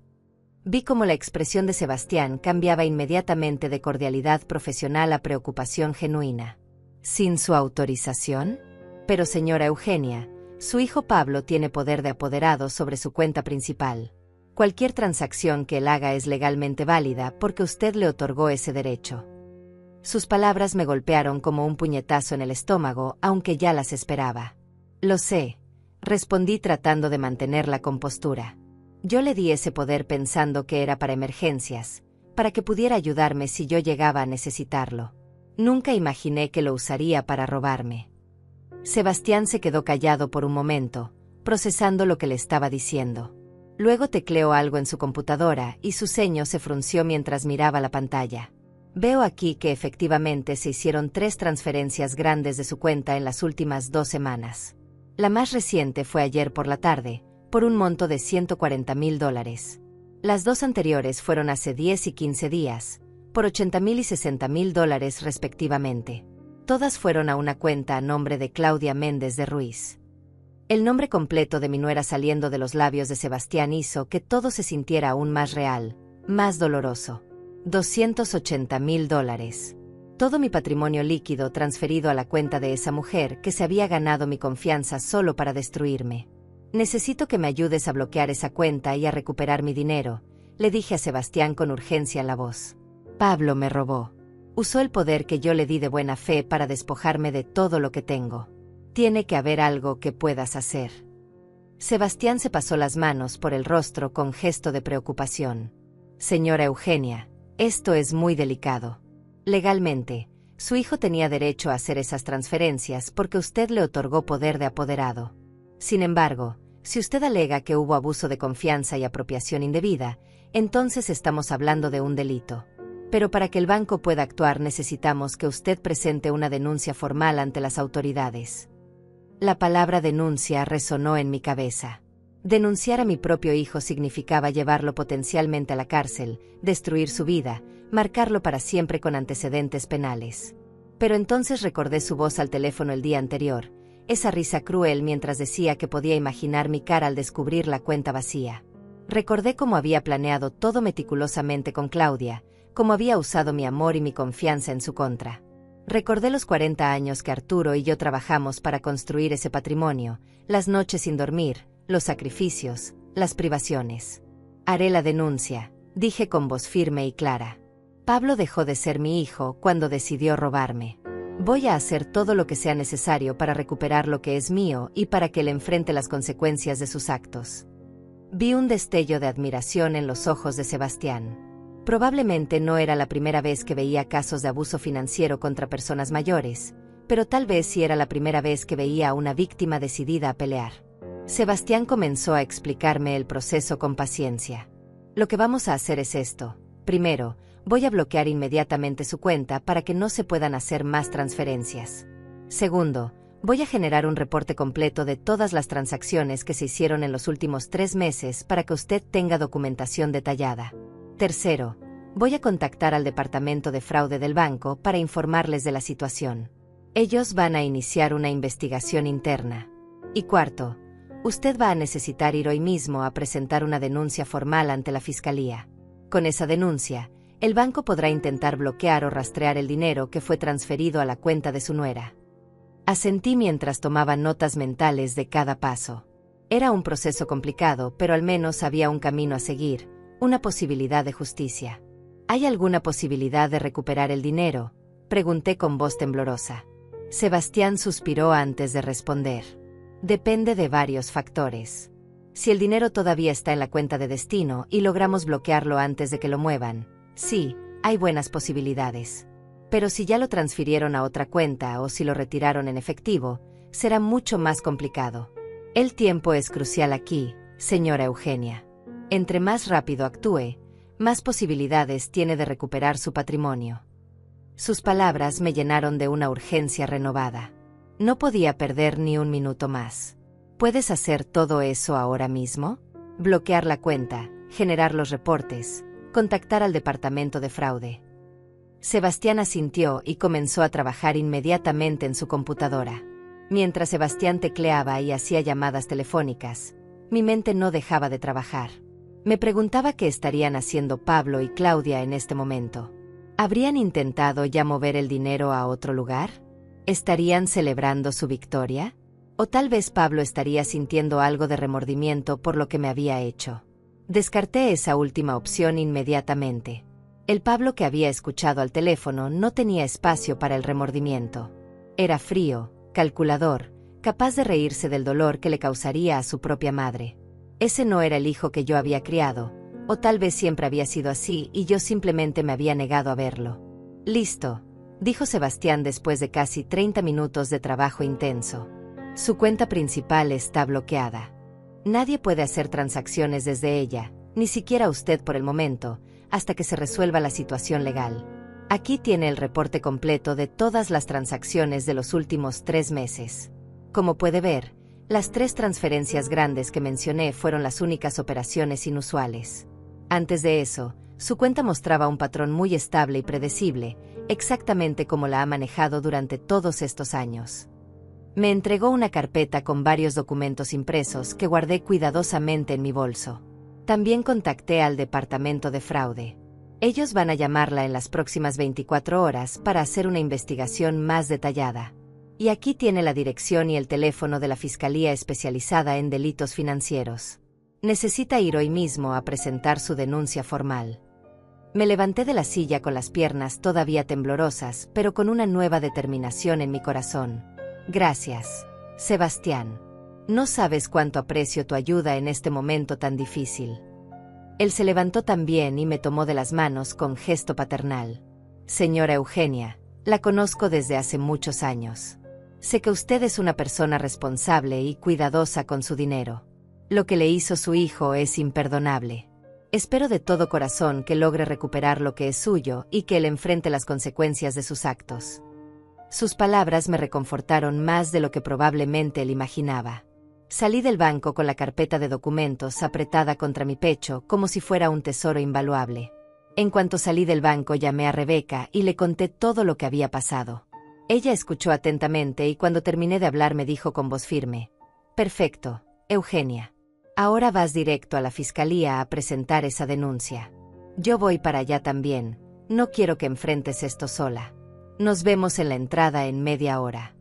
Vi cómo la expresión de Sebastián cambiaba inmediatamente de cordialidad profesional a preocupación genuina. ¿Sin su autorización? Pero señora Eugenia, su hijo Pablo tiene poder de apoderado sobre su cuenta principal. Cualquier transacción que él haga es legalmente válida porque usted le otorgó ese derecho. Sus palabras me golpearon como un puñetazo en el estómago, aunque ya las esperaba. Lo sé, respondí tratando de mantener la compostura. Yo le di ese poder pensando que era para emergencias, para que pudiera ayudarme si yo llegaba a necesitarlo. Nunca imaginé que lo usaría para robarme. Sebastián se quedó callado por un momento, procesando lo que le estaba diciendo. Luego tecleó algo en su computadora y su ceño se frunció mientras miraba la pantalla. Veo aquí que efectivamente se hicieron 3 transferencias grandes de su cuenta en las últimas 2 semanas. La más reciente fue ayer por la tarde, por un monto de $140,000. Las 2 anteriores fueron hace 10 y 15 días, por $80,000 y $60,000 respectivamente. Todas fueron a una cuenta a nombre de Claudia Méndez de Ruiz. El nombre completo de mi nuera saliendo de los labios de Sebastián hizo que todo se sintiera aún más real, más doloroso. $280,000. Todo mi patrimonio líquido transferido a la cuenta de esa mujer que se había ganado mi confianza solo para destruirme. Necesito que me ayudes a bloquear esa cuenta y a recuperar mi dinero, le dije a Sebastián con urgencia en la voz. Pablo me robó. Usó el poder que yo le di de buena fe para despojarme de todo lo que tengo. Tiene que haber algo que puedas hacer. Sebastián se pasó las manos por el rostro con gesto de preocupación. Señora Eugenia, esto es muy delicado. Legalmente, su hijo tenía derecho a hacer esas transferencias porque usted le otorgó poder de apoderado. Sin embargo, si usted alega que hubo abuso de confianza y apropiación indebida, entonces estamos hablando de un delito. Pero para que el banco pueda actuar necesitamos que usted presente una denuncia formal ante las autoridades. La palabra denuncia resonó en mi cabeza. Denunciar a mi propio hijo significaba llevarlo potencialmente a la cárcel, destruir su vida, marcarlo para siempre con antecedentes penales. Pero entonces recordé su voz al teléfono el día anterior, esa risa cruel mientras decía que podía imaginar mi cara al descubrir la cuenta vacía. Recordé cómo había planeado todo meticulosamente con Claudia, cómo había usado mi amor y mi confianza en su contra. Recordé los 40 años que Arturo y yo trabajamos para construir ese patrimonio, las noches sin dormir, los sacrificios, las privaciones. Haré la denuncia, dije con voz firme y clara. Pablo dejó de ser mi hijo cuando decidió robarme. Voy a hacer todo lo que sea necesario para recuperar lo que es mío y para que él enfrente las consecuencias de sus actos. Vi un destello de admiración en los ojos de Sebastián. Probablemente no era la primera vez que veía casos de abuso financiero contra personas mayores, pero tal vez sí era la primera vez que veía a una víctima decidida a pelear. Sebastián comenzó a explicarme el proceso con paciencia. Lo que vamos a hacer es esto. Primero, voy a bloquear inmediatamente su cuenta para que no se puedan hacer más transferencias. Segundo, voy a generar un reporte completo de todas las transacciones que se hicieron en los últimos 3 meses para que usted tenga documentación detallada. Tercero, voy a contactar al departamento de fraude del banco para informarles de la situación. Ellos van a iniciar una investigación interna. Y cuarto, usted va a necesitar ir hoy mismo a presentar una denuncia formal ante la fiscalía. Con esa denuncia, el banco podrá intentar bloquear o rastrear el dinero que fue transferido a la cuenta de su nuera. Asentí mientras tomaba notas mentales de cada paso. Era un proceso complicado, pero al menos había un camino a seguir, una posibilidad de justicia. ¿Hay alguna posibilidad de recuperar el dinero?, pregunté con voz temblorosa. Sebastián suspiró antes de responder. Depende de varios factores. Si el dinero todavía está en la cuenta de destino y logramos bloquearlo antes de que lo muevan, sí, hay buenas posibilidades. Pero si ya lo transfirieron a otra cuenta o si lo retiraron en efectivo, será mucho más complicado. El tiempo es crucial aquí, señora Eugenia. Entre más rápido actúe, más posibilidades tiene de recuperar su patrimonio. Sus palabras me llenaron de una urgencia renovada. No podía perder ni un minuto más. ¿Puedes hacer todo eso ahora mismo? Bloquear la cuenta, generar los reportes, contactar al departamento de fraude. Sebastián asintió y comenzó a trabajar inmediatamente en su computadora. Mientras Sebastián tecleaba y hacía llamadas telefónicas, mi mente no dejaba de trabajar. Me preguntaba qué estarían haciendo Pablo y Claudia en este momento. ¿Habrían intentado ya mover el dinero a otro lugar? ¿Estarían celebrando su victoria? ¿O tal vez Pablo estaría sintiendo algo de remordimiento por lo que me había hecho? Descarté esa última opción inmediatamente. El Pablo que había escuchado al teléfono no tenía espacio para el remordimiento. Era frío, calculador, capaz de reírse del dolor que le causaría a su propia madre. Ese no era el hijo que yo había criado, o tal vez siempre había sido así y yo simplemente me había negado a verlo. «Listo», dijo Sebastián después de casi 30 minutos de trabajo intenso. Su cuenta principal está bloqueada. Nadie puede hacer transacciones desde ella, ni siquiera usted por el momento, hasta que se resuelva la situación legal. Aquí tiene el reporte completo de todas las transacciones de los últimos 3 meses. Como puede ver, las 3 transferencias grandes que mencioné fueron las únicas operaciones inusuales. Antes de eso, su cuenta mostraba un patrón muy estable y predecible, exactamente como la ha manejado durante todos estos años. Me entregó una carpeta con varios documentos impresos que guardé cuidadosamente en mi bolso. También contacté al departamento de fraude. Ellos van a llamarla en las próximas 24 horas para hacer una investigación más detallada. Y aquí tiene la dirección y el teléfono de la Fiscalía especializada en delitos financieros. Necesita ir hoy mismo a presentar su denuncia formal. Me levanté de la silla con las piernas todavía temblorosas, pero con una nueva determinación en mi corazón. Gracias, Sebastián. No sabes cuánto aprecio tu ayuda en este momento tan difícil. Él se levantó también y me tomó de las manos con gesto paternal. Señora Eugenia, la conozco desde hace muchos años. Sé que usted es una persona responsable y cuidadosa con su dinero. Lo que le hizo su hijo es imperdonable. Espero de todo corazón que logre recuperar lo que es suyo y que él enfrente las consecuencias de sus actos. Sus palabras me reconfortaron más de lo que probablemente él imaginaba. Salí del banco con la carpeta de documentos apretada contra mi pecho como si fuera un tesoro invaluable. En cuanto salí del banco llamé a Rebeca y le conté todo lo que había pasado. Ella escuchó atentamente y cuando terminé de hablar me dijo con voz firme: «Perfecto, Eugenia. Ahora vas directo a la fiscalía a presentar esa denuncia. Yo voy para allá también, no quiero que enfrentes esto sola. Nos vemos en la entrada en media hora».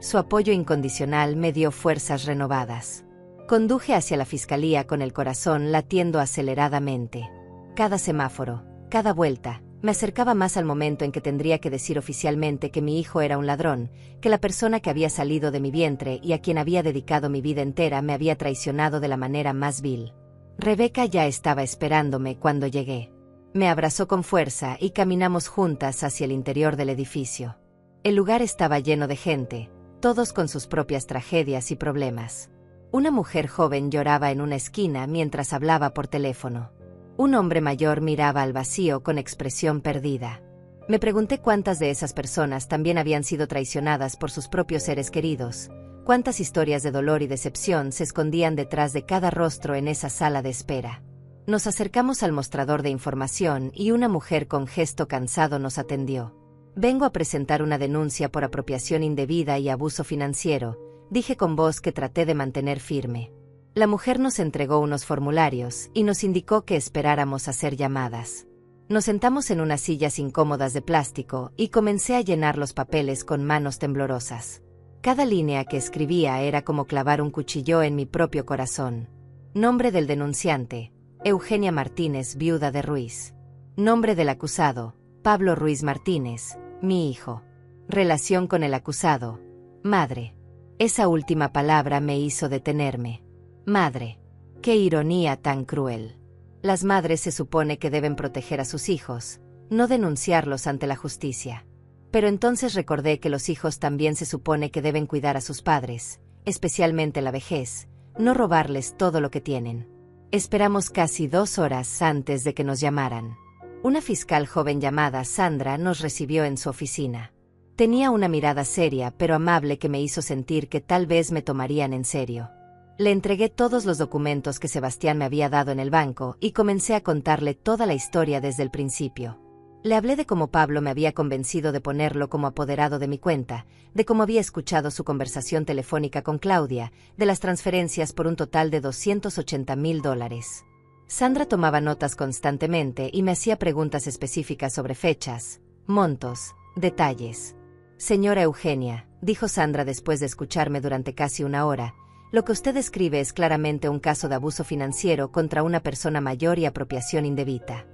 Su apoyo incondicional me dio fuerzas renovadas. Conduje hacia la fiscalía con el corazón latiendo aceleradamente. Cada semáforo, cada vuelta, me acercaba más al momento en que tendría que decir oficialmente que mi hijo era un ladrón, que la persona que había salido de mi vientre y a quien había dedicado mi vida entera me había traicionado de la manera más vil. Rebeca ya estaba esperándome cuando llegué. Me abrazó con fuerza y caminamos juntas hacia el interior del edificio. El lugar estaba lleno de gente, todos con sus propias tragedias y problemas. Una mujer joven lloraba en una esquina mientras hablaba por teléfono. Un hombre mayor miraba al vacío con expresión perdida. Me pregunté cuántas de esas personas también habían sido traicionadas por sus propios seres queridos, cuántas historias de dolor y decepción se escondían detrás de cada rostro en esa sala de espera. Nos acercamos al mostrador de información y una mujer con gesto cansado nos atendió. «Vengo a presentar una denuncia por apropiación indebida y abuso financiero», dije con voz que traté de mantener firme. La mujer nos entregó unos formularios y nos indicó que esperáramos a hacer llamadas. Nos sentamos en unas sillas incómodas de plástico y comencé a llenar los papeles con manos temblorosas. Cada línea que escribía era como clavar un cuchillo en mi propio corazón. Nombre del denunciante: Eugenia Martínez, viuda de Ruiz. Nombre del acusado: Pablo Ruiz Martínez, mi hijo. Relación con el acusado: madre. Esa última palabra me hizo detenerme. Madre. Qué ironía tan cruel. Las madres se supone que deben proteger a sus hijos, no denunciarlos ante la justicia. Pero entonces recordé que los hijos también se supone que deben cuidar a sus padres, especialmente en la vejez, no robarles todo lo que tienen. Esperamos casi 2 horas antes de que nos llamaran. Una fiscal joven llamada Sandra nos recibió en su oficina. Tenía una mirada seria pero amable que me hizo sentir que tal vez me tomarían en serio. Le entregué todos los documentos que Sebastián me había dado en el banco y comencé a contarle toda la historia desde el principio. Le hablé de cómo Pablo me había convencido de ponerlo como apoderado de mi cuenta, de cómo había escuchado su conversación telefónica con Claudia, de las transferencias por un total de $280,000. Sandra tomaba notas constantemente y me hacía preguntas específicas sobre fechas, montos, detalles. «Señora Eugenia», dijo Sandra después de escucharme durante casi 1 hora, «lo que usted describe es claramente un caso de abuso financiero contra una persona mayor y apropiación indebida.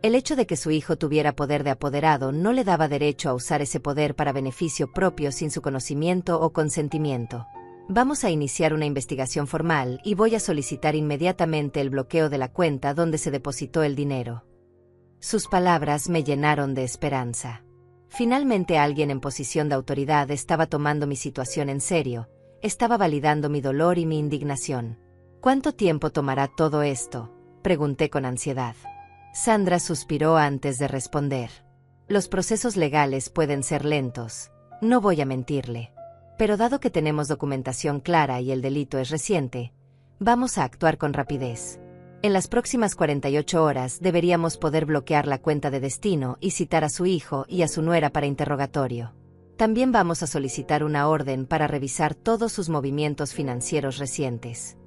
El hecho de que su hijo tuviera poder de apoderado no le daba derecho a usar ese poder para beneficio propio sin su conocimiento o consentimiento. Vamos a iniciar una investigación formal y voy a solicitar inmediatamente el bloqueo de la cuenta donde se depositó el dinero. Sus palabras me llenaron de esperanza. Finalmente alguien en posición de autoridad estaba tomando mi situación en serio, estaba validando mi dolor y mi indignación. ¿Cuánto tiempo tomará todo esto?, pregunté con ansiedad. Sandra suspiró antes de responder. Los procesos legales pueden ser lentos, no voy a mentirle. Pero dado que tenemos documentación clara y el delito es reciente, vamos a actuar con rapidez. En las próximas 48 horas deberíamos poder bloquear la cuenta de destino y citar a su hijo y a su nuera para interrogatorio. También vamos a solicitar una orden para revisar todos sus movimientos financieros recientes.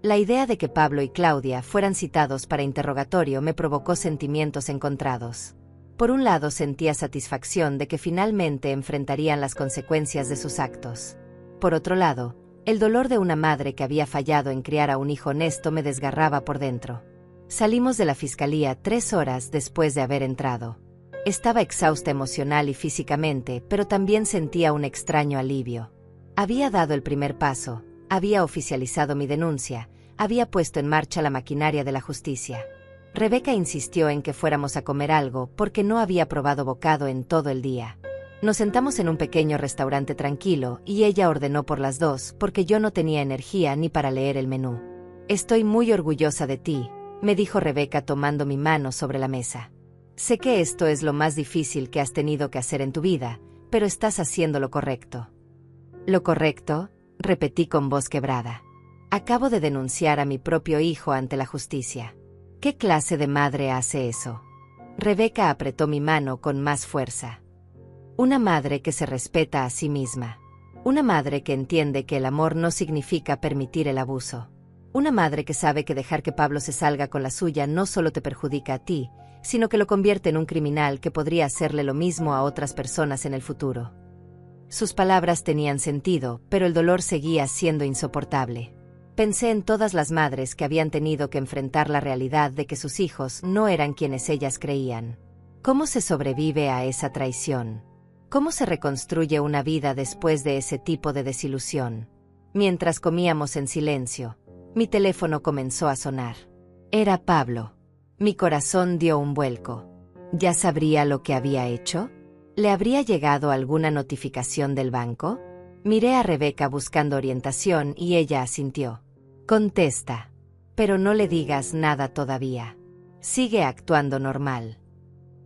La idea de que Pablo y Claudia fueran citados para interrogatorio me provocó sentimientos encontrados. Por un lado sentía satisfacción de que finalmente enfrentarían las consecuencias de sus actos. Por otro lado, el dolor de una madre que había fallado en criar a un hijo honesto me desgarraba por dentro. Salimos de la fiscalía 3 horas después de haber entrado. Estaba exhausta emocional y físicamente, pero también sentía un extraño alivio. Había dado el primer paso, había oficializado mi denuncia, había puesto en marcha la maquinaria de la justicia. Rebeca insistió en que fuéramos a comer algo porque no había probado bocado en todo el día. Nos sentamos en un pequeño restaurante tranquilo y ella ordenó por las dos porque yo no tenía energía ni para leer el menú. Estoy muy orgullosa de ti, me dijo Rebeca tomando mi mano sobre la mesa. Sé que esto es lo más difícil que has tenido que hacer en tu vida, pero estás haciendo lo correcto. ¿Lo correcto?, repetí con voz quebrada. Acabo de denunciar a mi propio hijo ante la justicia. ¿Qué clase de madre hace eso? Rebeca apretó mi mano con más fuerza. Una madre que se respeta a sí misma. Una madre que entiende que el amor no significa permitir el abuso. Una madre que sabe que dejar que Pablo se salga con la suya no solo te perjudica a ti, sino que lo convierte en un criminal que podría hacerle lo mismo a otras personas en el futuro. Sus palabras tenían sentido, pero el dolor seguía siendo insoportable. Pensé en todas las madres que habían tenido que enfrentar la realidad de que sus hijos no eran quienes ellas creían. ¿Cómo se sobrevive a esa traición? ¿Cómo se reconstruye una vida después de ese tipo de desilusión? Mientras comíamos en silencio, mi teléfono comenzó a sonar. Era Pablo. Mi corazón dio un vuelco. ¿Ya sabría lo que había hecho? ¿Le habría llegado alguna notificación del banco? Miré a Rebeca buscando orientación y ella asintió. Contesta. Pero no le digas nada todavía. Sigue actuando normal.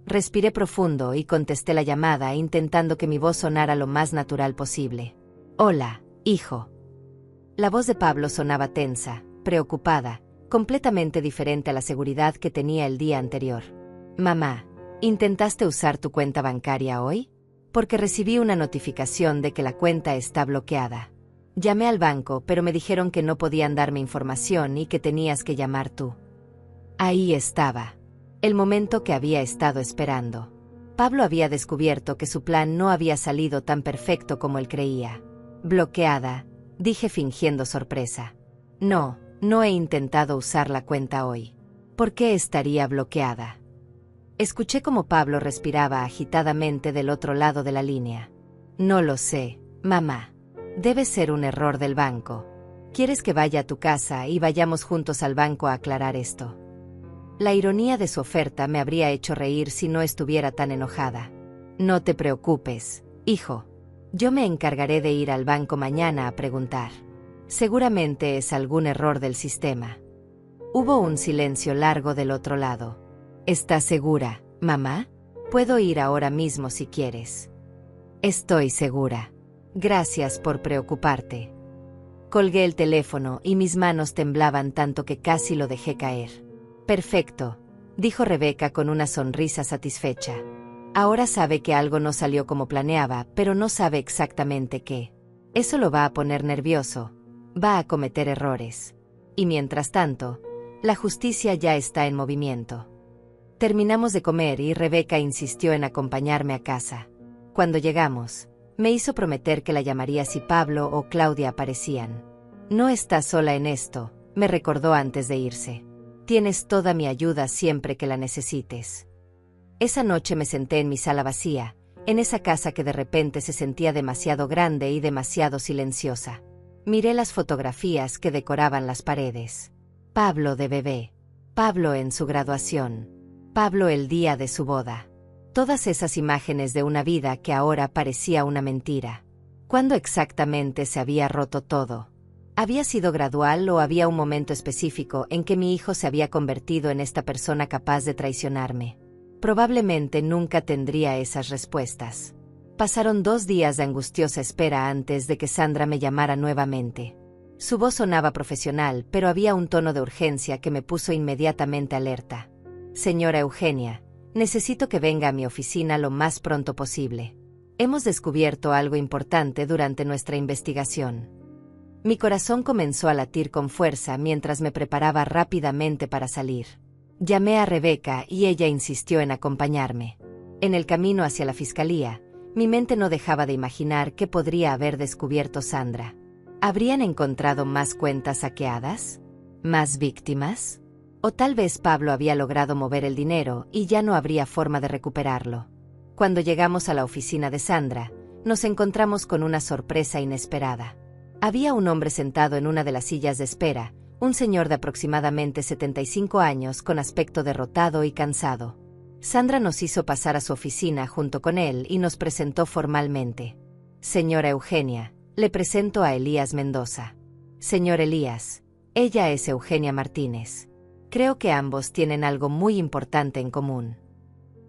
Respiré profundo y contesté la llamada intentando que mi voz sonara lo más natural posible. Hola, hijo. La voz de Pablo sonaba tensa, preocupada, completamente diferente a la seguridad que tenía el día anterior. Mamá, ¿intentaste usar tu cuenta bancaria hoy? Porque recibí una notificación de que la cuenta está bloqueada. Llamé al banco, pero me dijeron que no podían darme información y que tenías que llamar tú. Ahí estaba. El momento que había estado esperando. Pablo había descubierto que su plan no había salido tan perfecto como él creía. Bloqueada, dije fingiendo sorpresa. No he intentado usar la cuenta hoy. ¿Por qué estaría bloqueada? Escuché cómo Pablo respiraba agitadamente del otro lado de la línea. No lo sé, mamá. Debe ser un error del banco. ¿Quieres que vaya a tu casa y vayamos juntos al banco a aclarar esto? La ironía de su oferta me habría hecho reír si no estuviera tan enojada. No te preocupes, hijo. Yo me encargaré de ir al banco mañana a preguntar. Seguramente es algún error del sistema. Hubo un silencio largo del otro lado. ¿Estás segura, mamá? Puedo ir ahora mismo si quieres. Estoy segura. Gracias por preocuparte. Colgué el teléfono y mis manos temblaban tanto que casi lo dejé caer. Perfecto, dijo Rebeca con una sonrisa satisfecha. Ahora sabe que algo no salió como planeaba, pero no sabe exactamente qué. Eso lo va a poner nervioso. Va a cometer errores. Y mientras tanto, la justicia ya está en movimiento. Terminamos de comer y Rebeca insistió en acompañarme a casa. Cuando llegamos, me hizo prometer que la llamaría si Pablo o Claudia aparecían. No está sola en esto, me recordó antes de irse. Tienes toda mi ayuda siempre que la necesites. Esa noche me senté en mi sala vacía, en esa casa que de repente se sentía demasiado grande y demasiado silenciosa. Miré las fotografías que decoraban las paredes. Pablo de bebé. Pablo en su graduación. Pablo el día de su boda. Todas esas imágenes de una vida que ahora parecía una mentira. ¿Cuándo exactamente se había roto todo? ¿Había sido gradual o había un momento específico en que mi hijo se había convertido en esta persona capaz de traicionarme? Probablemente nunca tendría esas respuestas. Pasaron 2 días de angustiosa espera antes de que Sandra me llamara nuevamente. Su voz sonaba profesional, pero había un tono de urgencia que me puso inmediatamente alerta. Señora Eugenia, necesito que venga a mi oficina lo más pronto posible. Hemos descubierto algo importante durante nuestra investigación. Mi corazón comenzó a latir con fuerza mientras me preparaba rápidamente para salir. Llamé a Rebeca y ella insistió en acompañarme. En el camino hacia la fiscalía, mi mente no dejaba de imaginar qué podría haber descubierto Sandra. ¿Habrían encontrado más cuentas hackeadas? ¿Más víctimas? O tal vez Pablo había logrado mover el dinero y ya no habría forma de recuperarlo. Cuando llegamos a la oficina de Sandra, nos encontramos con una sorpresa inesperada. Había un hombre sentado en una de las sillas de espera, un señor de aproximadamente 75 años con aspecto derrotado y cansado. Sandra nos hizo pasar a su oficina junto con él y nos presentó formalmente. Señora Eugenia, le presento a Elías Mendoza. Señor Elías, ella es Eugenia Martínez. Creo que ambos tienen algo muy importante en común.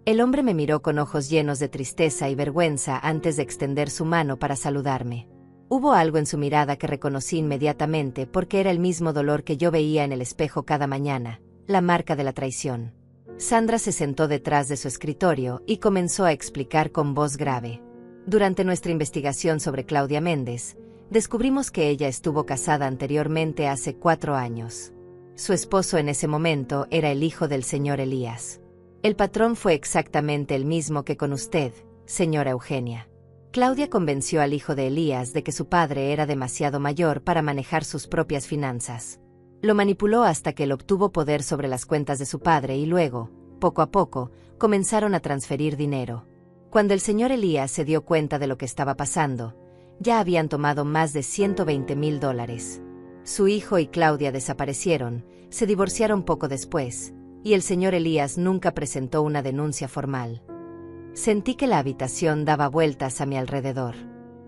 El hombre me miró con ojos llenos de tristeza y vergüenza antes de extender su mano para saludarme. Hubo algo en su mirada que reconocí inmediatamente porque era el mismo dolor que yo veía en el espejo cada mañana, la marca de la traición. Sandra se sentó detrás de su escritorio y comenzó a explicar con voz grave. Durante nuestra investigación sobre Claudia Méndez, descubrimos que ella estuvo casada anteriormente hace 4 años. Su esposo en ese momento era el hijo del señor Elías. El patrón fue exactamente el mismo que con usted, señora Eugenia. Claudia convenció al hijo de Elías de que su padre era demasiado mayor para manejar sus propias finanzas. Lo manipuló hasta que él obtuvo poder sobre las cuentas de su padre y luego, poco a poco, comenzaron a transferir dinero. Cuando el señor Elías se dio cuenta de lo que estaba pasando, ya habían tomado más de $120,000. Su hijo y Claudia desaparecieron, se divorciaron poco después, y el señor Elías nunca presentó una denuncia formal. Sentí que la habitación daba vueltas a mi alrededor.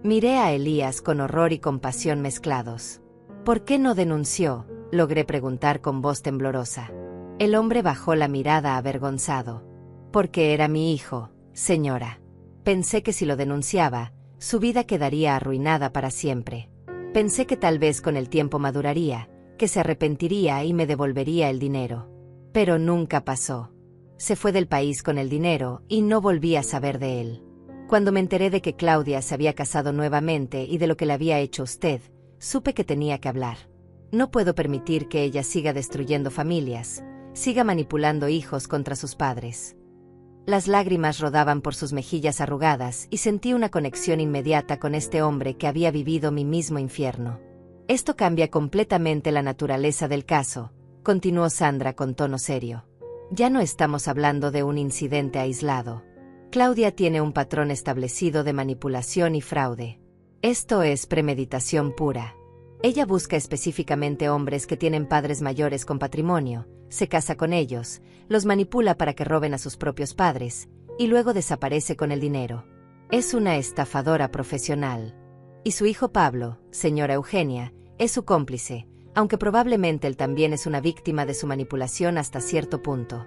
Miré a Elías con horror y compasión mezclados. ¿Por qué no denunció?, logré preguntar con voz temblorosa. El hombre bajó la mirada avergonzado. Porque era mi hijo, señora. Pensé que si lo denunciaba, su vida quedaría arruinada para siempre. Pensé que tal vez con el tiempo maduraría, que se arrepentiría y me devolvería el dinero. Pero nunca pasó. Se fue del país con el dinero y no volví a saber de él. Cuando me enteré de que Claudia se había casado nuevamente y de lo que le había hecho usted, supe que tenía que hablar. No puedo permitir que ella siga destruyendo familias, siga manipulando hijos contra sus padres. Las lágrimas rodaban por sus mejillas arrugadas y sentí una conexión inmediata con este hombre que había vivido mi mismo infierno. Esto cambia completamente la naturaleza del caso, continuó Sandra con tono serio. Ya no estamos hablando de un incidente aislado. Claudia tiene un patrón establecido de manipulación y fraude. Esto es premeditación pura. Ella busca específicamente hombres que tienen padres mayores con patrimonio, se casa con ellos, los manipula para que roben a sus propios padres, y luego desaparece con el dinero. Es una estafadora profesional. Y su hijo Pablo, señora Eugenia, es su cómplice, aunque probablemente él también es una víctima de su manipulación hasta cierto punto.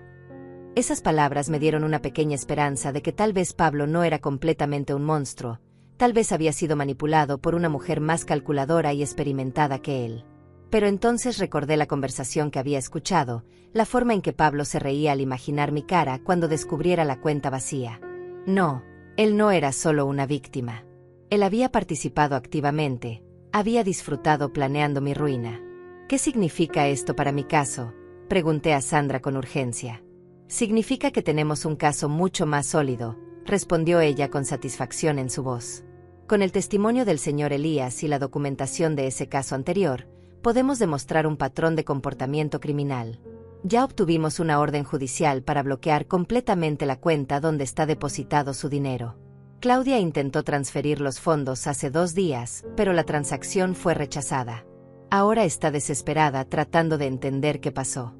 Esas palabras me dieron una pequeña esperanza de que tal vez Pablo no era completamente un monstruo, tal vez había sido manipulado por una mujer más calculadora y experimentada que él. Pero entonces recordé la conversación que había escuchado, la forma en que Pablo se reía al imaginar mi cara cuando descubriera la cuenta vacía. No, él no era solo una víctima. Él había participado activamente, había disfrutado planeando mi ruina. ¿Qué significa esto para mi caso?, pregunté a Sandra con urgencia. Significa que tenemos un caso mucho más sólido, respondió ella con satisfacción en su voz. Con el testimonio del señor Elías y la documentación de ese caso anterior, podemos demostrar un patrón de comportamiento criminal. Ya obtuvimos una orden judicial para bloquear completamente la cuenta donde está depositado su dinero. Claudia intentó transferir los fondos hace 2 días, pero la transacción fue rechazada. Ahora está desesperada tratando de entender qué pasó.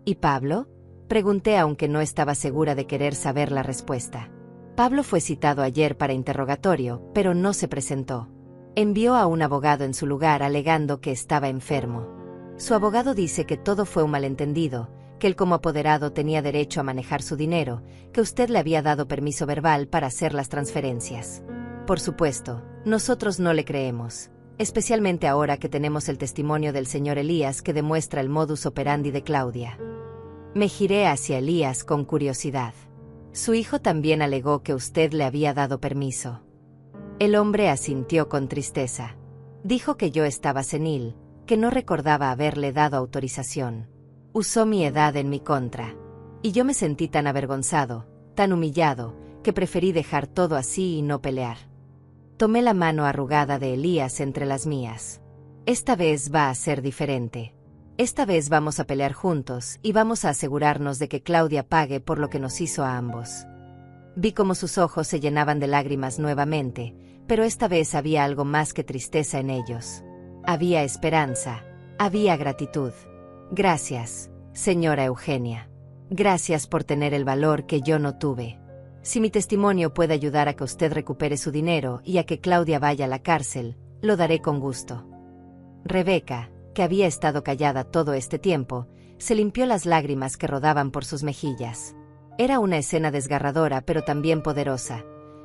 ¿Y Pablo? Pregunté aunque no estaba segura de querer saber la respuesta. Pablo fue citado ayer para interrogatorio, pero no se presentó. Envió a un abogado en su lugar alegando que estaba enfermo. Su abogado dice que todo fue un malentendido, que él como apoderado tenía derecho a manejar su dinero, que usted le había dado permiso verbal para hacer las transferencias. Por supuesto, nosotros no le creemos, especialmente ahora que tenemos el testimonio del señor Elías que demuestra el modus operandi de Claudia. Me giré hacia Elías con curiosidad. Su hijo también alegó que usted le había dado permiso. El hombre asintió con tristeza. Dijo que yo estaba senil, que no recordaba haberle dado autorización. Usó mi edad en mi contra. Y yo me sentí tan avergonzado, tan humillado, que preferí dejar todo así y no pelear. Tomé la mano arrugada de Elías entre las mías. Esta vez va a ser diferente. Esta vez vamos a pelear juntos y vamos a asegurarnos de que Claudia pague por lo que nos hizo a ambos. Vi cómo sus ojos se llenaban de lágrimas nuevamente, pero esta vez había algo más que tristeza en ellos. Había esperanza, había gratitud. Gracias, señora Eugenia. Gracias por tener el valor que yo no tuve. Si mi testimonio puede ayudar a que usted recupere su dinero y a que Claudia vaya a la cárcel, lo daré con gusto. Rebeca, que había estado callada todo este tiempo, se limpió las lágrimas que rodaban por sus mejillas. Era una escena desgarradora pero también poderosa.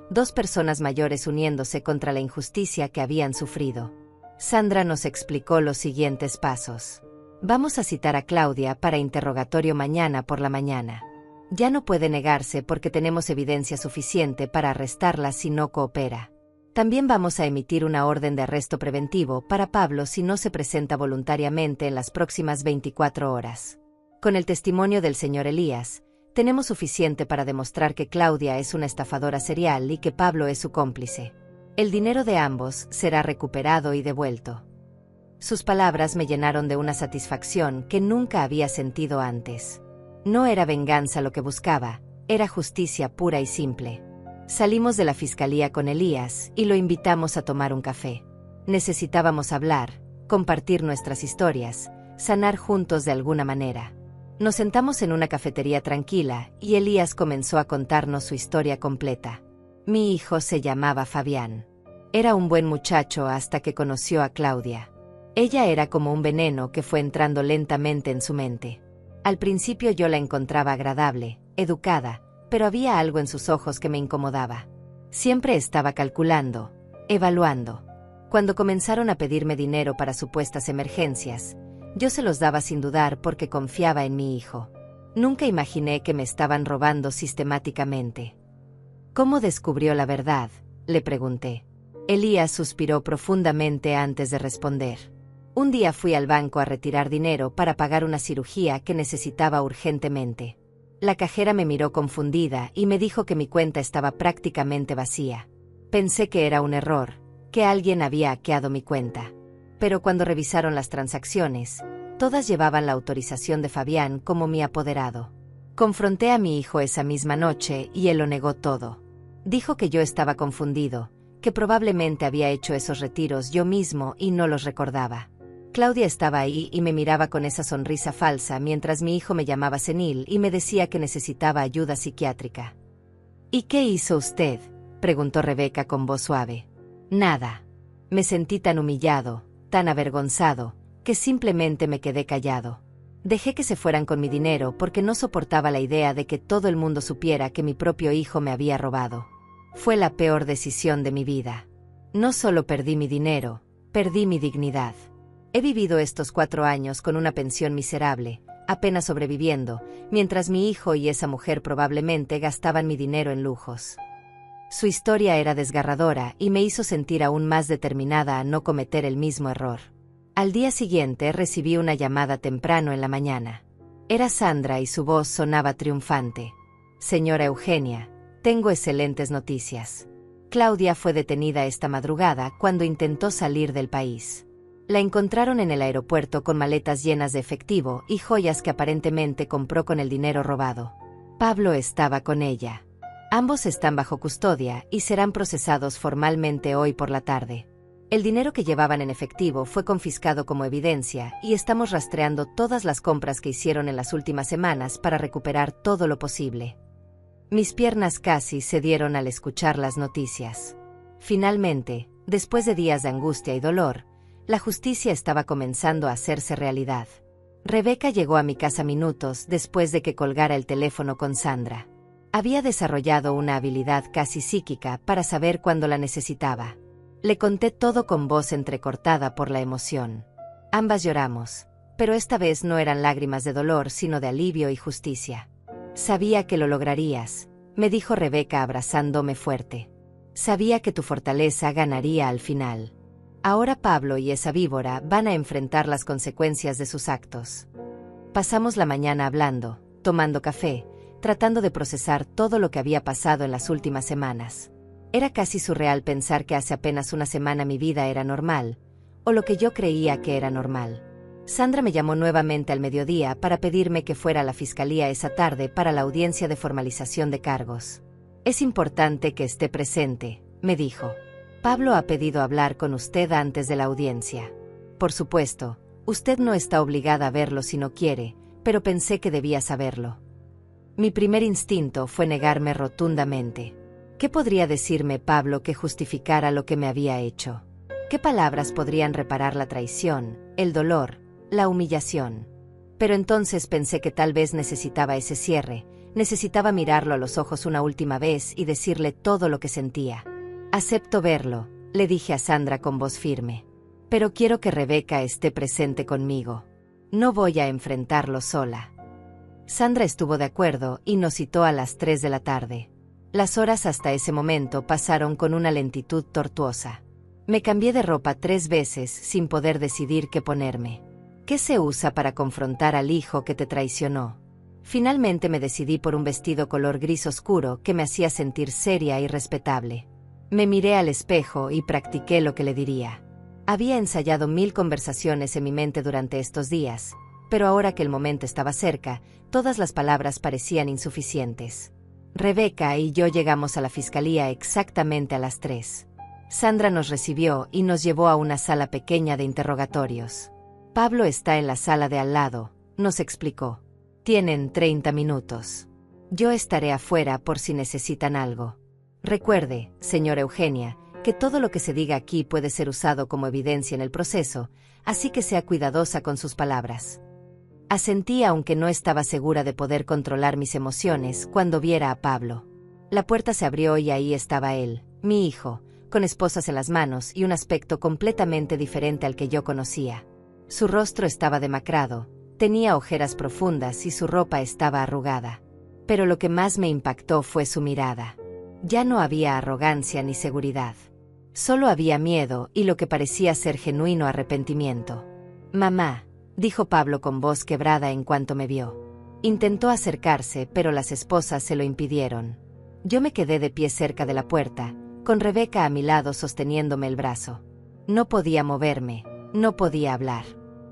2 personas mayores uniéndose contra la injusticia que habían sufrido. Sandra nos explicó los siguientes pasos. Vamos a citar a Claudia para interrogatorio mañana por la mañana. Ya no puede negarse porque tenemos evidencia suficiente para arrestarla si no coopera. También vamos a emitir una orden de arresto preventivo para Pablo si no se presenta voluntariamente en las próximas 24 horas. Con el testimonio del señor Elías, tenemos suficiente para demostrar que Claudia es una estafadora serial y que Pablo es su cómplice. El dinero de ambos será recuperado y devuelto. Sus palabras me llenaron de una satisfacción que nunca había sentido antes. No era venganza lo que buscaba, era justicia pura y simple. Salimos de la fiscalía con Elías y lo invitamos a tomar un café. Necesitábamos hablar, compartir nuestras historias, sanar juntos de alguna manera. Nos sentamos en una cafetería tranquila y Elías comenzó a contarnos su historia completa. Mi hijo se llamaba Fabián. Era un buen muchacho hasta que conoció a Claudia. Ella era como un veneno que fue entrando lentamente en su mente. Al principio yo la encontraba agradable, educada, pero había algo en sus ojos que me incomodaba. Siempre estaba calculando, evaluando. Cuando comenzaron a pedirme dinero para supuestas emergencias, yo se los daba sin dudar porque confiaba en mi hijo. Nunca imaginé que me estaban robando sistemáticamente. ¿Cómo descubrió la verdad?, le pregunté. Elías suspiró profundamente antes de responder. Un día fui al banco a retirar dinero para pagar una cirugía que necesitaba urgentemente. La cajera me miró confundida y me dijo que mi cuenta estaba prácticamente vacía. Pensé que era un error, que alguien había hackeado mi cuenta. Pero cuando revisaron las transacciones, todas llevaban la autorización de Fabián como mi apoderado. Confronté a mi hijo esa misma noche y él lo negó todo. Dijo que yo estaba confundido, que probablemente había hecho esos retiros yo mismo y no los recordaba. Claudia estaba ahí y me miraba con esa sonrisa falsa mientras mi hijo me llamaba senil y me decía que necesitaba ayuda psiquiátrica. ¿Y qué hizo usted?, preguntó Rebeca con voz suave. Nada. Me sentí tan humillado, tan avergonzado, que simplemente me quedé callado. Dejé que se fueran con mi dinero porque no soportaba la idea de que todo el mundo supiera que mi propio hijo me había robado. Fue la peor decisión de mi vida. No solo perdí mi dinero, perdí mi dignidad. He vivido estos 4 años con una pensión miserable, apenas sobreviviendo, mientras mi hijo y esa mujer probablemente gastaban mi dinero en lujos. Su historia era desgarradora y me hizo sentir aún más determinada a no cometer el mismo error. Al día siguiente recibí una llamada temprano en la mañana. Era Sandra y su voz sonaba triunfante. Señora Eugenia, tengo excelentes noticias. Claudia fue detenida esta madrugada cuando intentó salir del país. La encontraron en el aeropuerto con maletas llenas de efectivo y joyas que aparentemente compró con el dinero robado. Pablo estaba con ella. Ambos están bajo custodia y serán procesados formalmente hoy por la tarde. El dinero que llevaban en efectivo fue confiscado como evidencia y estamos rastreando todas las compras que hicieron en las últimas semanas para recuperar todo lo posible. Mis piernas casi cedieron al escuchar las noticias. Finalmente, después de días de angustia y dolor, la justicia estaba comenzando a hacerse realidad. Rebeca llegó a mi casa minutos después de que colgara el teléfono con Sandra. Había desarrollado una habilidad casi psíquica para saber cuándo la necesitaba. Le conté todo con voz entrecortada por la emoción. Ambas lloramos, pero esta vez no eran lágrimas de dolor sino de alivio y justicia. Sabía que lo lograrías, me dijo Rebeca abrazándome fuerte. Sabía que tu fortaleza ganaría al final. Ahora Pablo y esa víbora van a enfrentar las consecuencias de sus actos. Pasamos la mañana hablando, tomando café, tratando de procesar todo lo que había pasado en las últimas semanas. Era casi surreal pensar que hace apenas una semana mi vida era normal, o lo que yo creía que era normal. Sandra me llamó nuevamente al mediodía para pedirme que fuera a la fiscalía esa tarde para la audiencia de formalización de cargos. Es importante que esté presente, me dijo. Pablo ha pedido hablar con usted antes de la audiencia. Por supuesto, usted no está obligada a verlo si no quiere, pero pensé que debía saberlo. Mi primer instinto fue negarme rotundamente. ¿Qué podría decirme Pablo que justificara lo que me había hecho? ¿Qué palabras podrían reparar la traición, el dolor, la humillación? Pero entonces pensé que tal vez necesitaba ese cierre, necesitaba mirarlo a los ojos una última vez y decirle todo lo que sentía. Acepto verlo, le dije a Sandra con voz firme. Pero quiero que Rebeca esté presente conmigo. No voy a enfrentarlo sola. Sandra estuvo de acuerdo y nos citó a las 3 de la tarde. Las horas hasta ese momento pasaron con una lentitud tortuosa. Me cambié de ropa 3 veces sin poder decidir qué ponerme. ¿Qué se usa para confrontar al hijo que te traicionó? Finalmente me decidí por un vestido color gris oscuro que me hacía sentir seria y respetable. Me miré al espejo y practiqué lo que le diría. Había ensayado 1000 conversaciones en mi mente durante estos días, pero ahora que el momento estaba cerca, todas las palabras parecían insuficientes. Rebeca y yo llegamos a la fiscalía exactamente a las 3. Sandra nos recibió y nos llevó a una sala pequeña de interrogatorios. Pablo está en la sala de al lado, nos explicó. Tienen 30 minutos. Yo estaré afuera por si necesitan algo. Recuerde, señora Eugenia, que todo lo que se diga aquí puede ser usado como evidencia en el proceso, así que sea cuidadosa con sus palabras. Asentí aunque no estaba segura de poder controlar mis emociones cuando viera a Pablo. La puerta se abrió y ahí estaba él, mi hijo, con esposas en las manos y un aspecto completamente diferente al que yo conocía. Su rostro estaba demacrado, tenía ojeras profundas y su ropa estaba arrugada. Pero lo que más me impactó fue su mirada. Ya no había arrogancia ni seguridad. Solo había miedo y lo que parecía ser genuino arrepentimiento. «Mamá», dijo Pablo con voz quebrada en cuanto me vio. Intentó acercarse, pero las esposas se lo impidieron. Yo me quedé de pie cerca de la puerta, con Rebeca a mi lado sosteniéndome el brazo. No podía moverme, no podía hablar.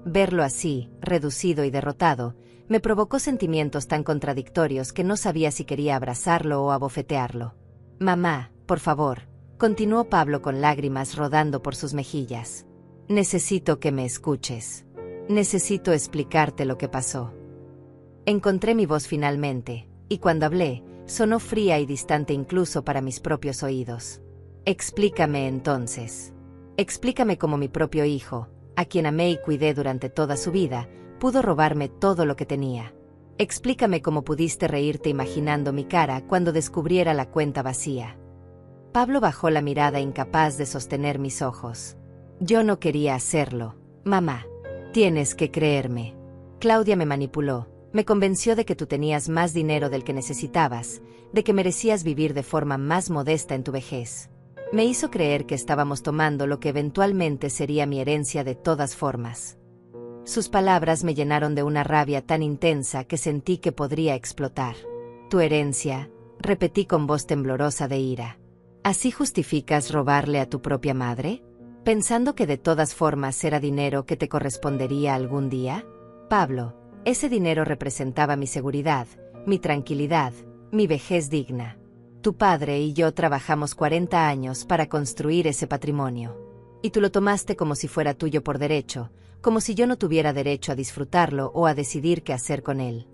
Verlo así, reducido y derrotado, me provocó sentimientos tan contradictorios que no sabía si quería abrazarlo o abofetearlo. «Mamá, por favor», continuó Pablo con lágrimas rodando por sus mejillas. «Necesito que me escuches. Necesito explicarte lo que pasó». Encontré mi voz finalmente, y cuando hablé, sonó fría y distante incluso para mis propios oídos. «Explícame entonces. Explícame cómo mi propio hijo, a quien amé y cuidé durante toda su vida, pudo robarme todo lo que tenía. Explícame cómo pudiste reírte imaginando mi cara cuando descubriera la cuenta vacía». Pablo bajó la mirada incapaz de sostener mis ojos. «Yo no quería hacerlo, mamá. Tienes que creerme. Claudia me manipuló, me convenció de que tú tenías más dinero del que necesitabas, de que merecías vivir de forma más modesta en tu vejez. Me hizo creer que estábamos tomando lo que eventualmente sería mi herencia de todas formas». Sus palabras me llenaron de una rabia tan intensa que sentí que podría explotar. «¿Tu herencia?», repetí con voz temblorosa de ira. «¿Así justificas robarle a tu propia madre? pensando que de todas formas era dinero que te correspondería algún día. Pablo, ese dinero representaba mi seguridad, mi tranquilidad, mi vejez digna. Tu padre y yo trabajamos 40 años para construir ese patrimonio. Y tú lo tomaste como si fuera tuyo por derecho, como si yo no tuviera derecho a disfrutarlo o a decidir qué hacer con él.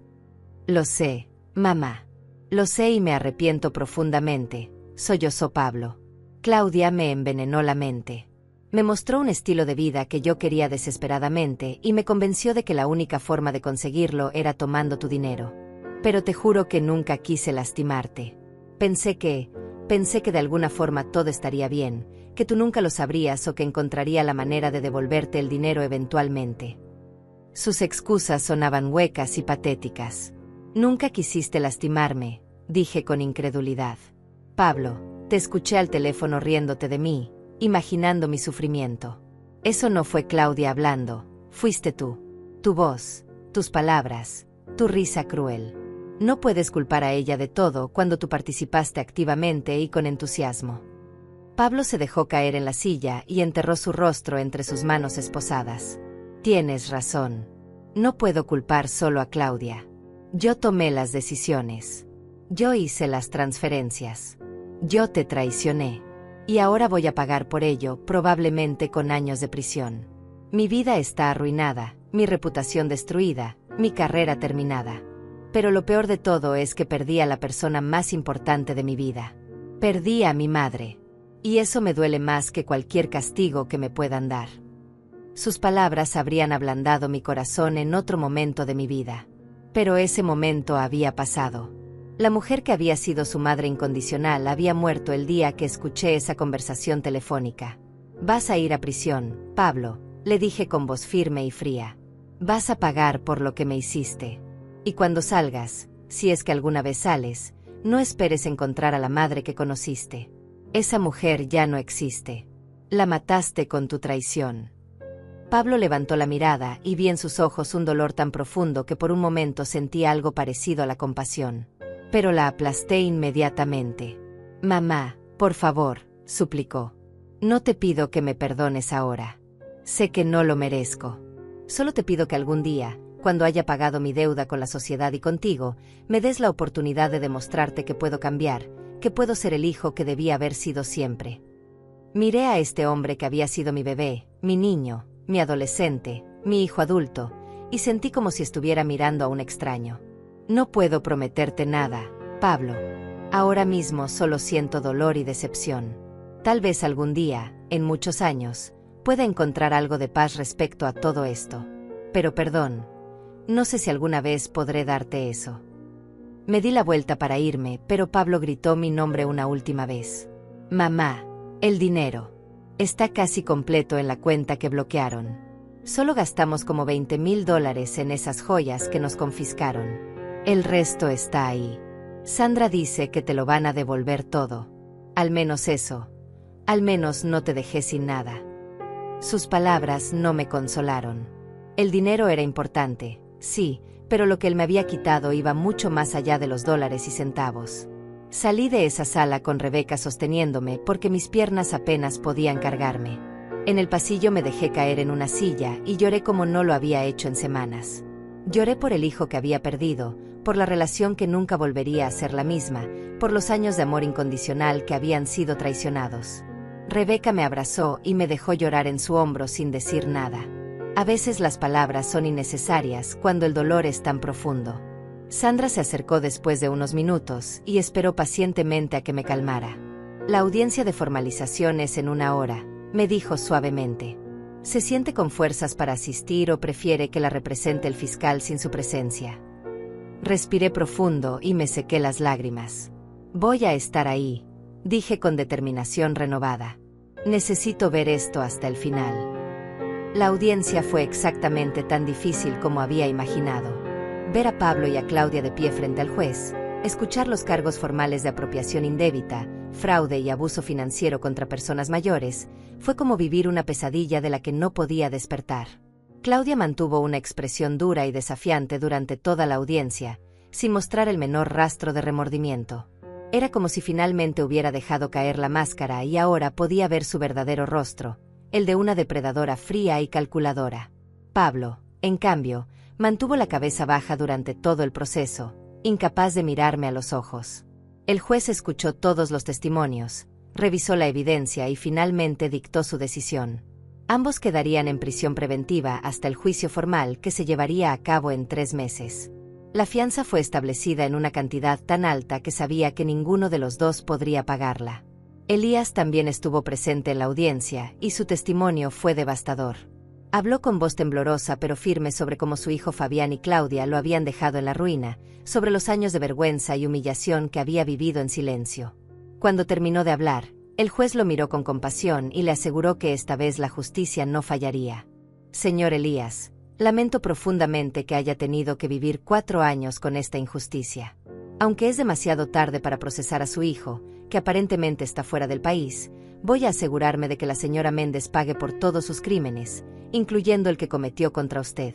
Lo sé, mamá. Lo sé y me arrepiento profundamente, sollozó Pablo. Claudia me envenenó la mente. Me mostró un estilo de vida que yo quería desesperadamente y me convenció de que la única forma de conseguirlo era tomando tu dinero. Pero te juro que nunca quise lastimarte. Pensé que de alguna forma todo estaría bien, que tú nunca lo sabrías o que encontraría la manera de devolverte el dinero eventualmente. Sus excusas sonaban huecas y patéticas. Nunca quisiste lastimarme, dije con incredulidad. Pablo, te escuché al teléfono riéndote de mí, imaginando mi sufrimiento. Eso no fue Claudia hablando, fuiste tú. Tu voz, tus palabras, tu risa cruel. No puedes culpar a ella de todo cuando tú participaste activamente y con entusiasmo. Pablo se dejó caer en la silla y enterró su rostro entre sus manos esposadas. Tienes razón. No puedo culpar solo a Claudia. Yo tomé las decisiones. Yo hice las transferencias. Yo te traicioné. Y ahora voy a pagar por ello, probablemente con años de prisión. Mi vida está arruinada, mi reputación destruida, mi carrera terminada. Pero lo peor de todo es que perdí a la persona más importante de mi vida. Perdí a mi madre. Y eso me duele más que cualquier castigo que me puedan dar. Sus palabras habrían ablandado mi corazón en otro momento de mi vida. Pero ese momento había pasado. La mujer que había sido su madre incondicional había muerto el día que escuché esa conversación telefónica. Vas a ir a prisión, Pablo, le dije con voz firme y fría. Vas a pagar por lo que me hiciste. Y cuando salgas, si es que alguna vez sales, no esperes encontrar a la madre que conociste. Esa mujer ya no existe. La mataste con tu traición. Pablo levantó la mirada y vi en sus ojos un dolor tan profundo que por un momento sentí algo parecido a la compasión. Pero la aplasté inmediatamente. Mamá, por favor, suplicó. No te pido que me perdones ahora. Sé que no lo merezco. Solo te pido que algún día, cuando haya pagado mi deuda con la sociedad y contigo, me des la oportunidad de demostrarte que puedo cambiar, que puedo ser el hijo que debía haber sido siempre. Miré a este hombre que había sido mi bebé, mi niño, mi adolescente, mi hijo adulto, y sentí como si estuviera mirando a un extraño. No puedo prometerte nada, Pablo. Ahora mismo solo siento dolor y decepción. Tal vez algún día, en muchos años, pueda encontrar algo de paz respecto a todo esto. Pero perdón, no sé si alguna vez podré darte eso. Me di la vuelta para irme, pero Pablo gritó mi nombre una última vez. Mamá, el dinero. Está casi completo en la cuenta que bloquearon. Solo gastamos como $20,000 en esas joyas que nos confiscaron. El resto está ahí. Sandra dice que te lo van a devolver todo. Al menos eso. Al menos no te dejé sin nada. Sus palabras no me consolaron. El dinero era importante, sí, pero lo que él me había quitado iba mucho más allá de los dólares y centavos. Salí de esa sala con Rebeca sosteniéndome porque mis piernas apenas podían cargarme. En el pasillo me dejé caer en una silla y lloré como no lo había hecho en semanas. Lloré por el hijo que había perdido, por la relación que nunca volvería a ser la misma, por los años de amor incondicional que habían sido traicionados. Rebeca me abrazó y me dejó llorar en su hombro sin decir nada. A veces las palabras son innecesarias cuando el dolor es tan profundo. Sandra se acercó después de unos minutos y esperó pacientemente a que me calmara. La audiencia de formalización es en 1 hora, me dijo suavemente. ¿Se siente con fuerzas para asistir o prefiere que la represente el fiscal sin su presencia? Respiré profundo y me sequé las lágrimas. Voy a estar ahí, dije con determinación renovada. Necesito ver esto hasta el final. La audiencia fue exactamente tan difícil como había imaginado. Ver a Pablo y a Claudia de pie frente al juez, escuchar los cargos formales de apropiación indébita, fraude y abuso financiero contra personas mayores, fue como vivir una pesadilla de la que no podía despertar. Claudia mantuvo una expresión dura y desafiante durante toda la audiencia, sin mostrar el menor rastro de remordimiento. Era como si finalmente hubiera dejado caer la máscara y ahora podía ver su verdadero rostro, el de una depredadora fría y calculadora. Pablo, en cambio, mantuvo la cabeza baja durante todo el proceso, incapaz de mirarme a los ojos. El juez escuchó todos los testimonios, revisó la evidencia y finalmente dictó su decisión. Ambos quedarían en prisión preventiva hasta el juicio formal que se llevaría a cabo en 3 meses. La fianza fue establecida en una cantidad tan alta que sabía que ninguno de los dos podría pagarla. Elías también estuvo presente en la audiencia y su testimonio fue devastador. Habló con voz temblorosa pero firme sobre cómo su hijo Fabián y Claudia lo habían dejado en la ruina, sobre los años de vergüenza y humillación que había vivido en silencio. Cuando terminó de hablar, el juez lo miró con compasión y le aseguró que esta vez la justicia no fallaría. Señor Elías, lamento profundamente que haya tenido que vivir 4 años con esta injusticia. Aunque es demasiado tarde para procesar a su hijo, que aparentemente está fuera del país, voy a asegurarme de que la señora Méndez pague por todos sus crímenes, incluyendo el que cometió contra usted.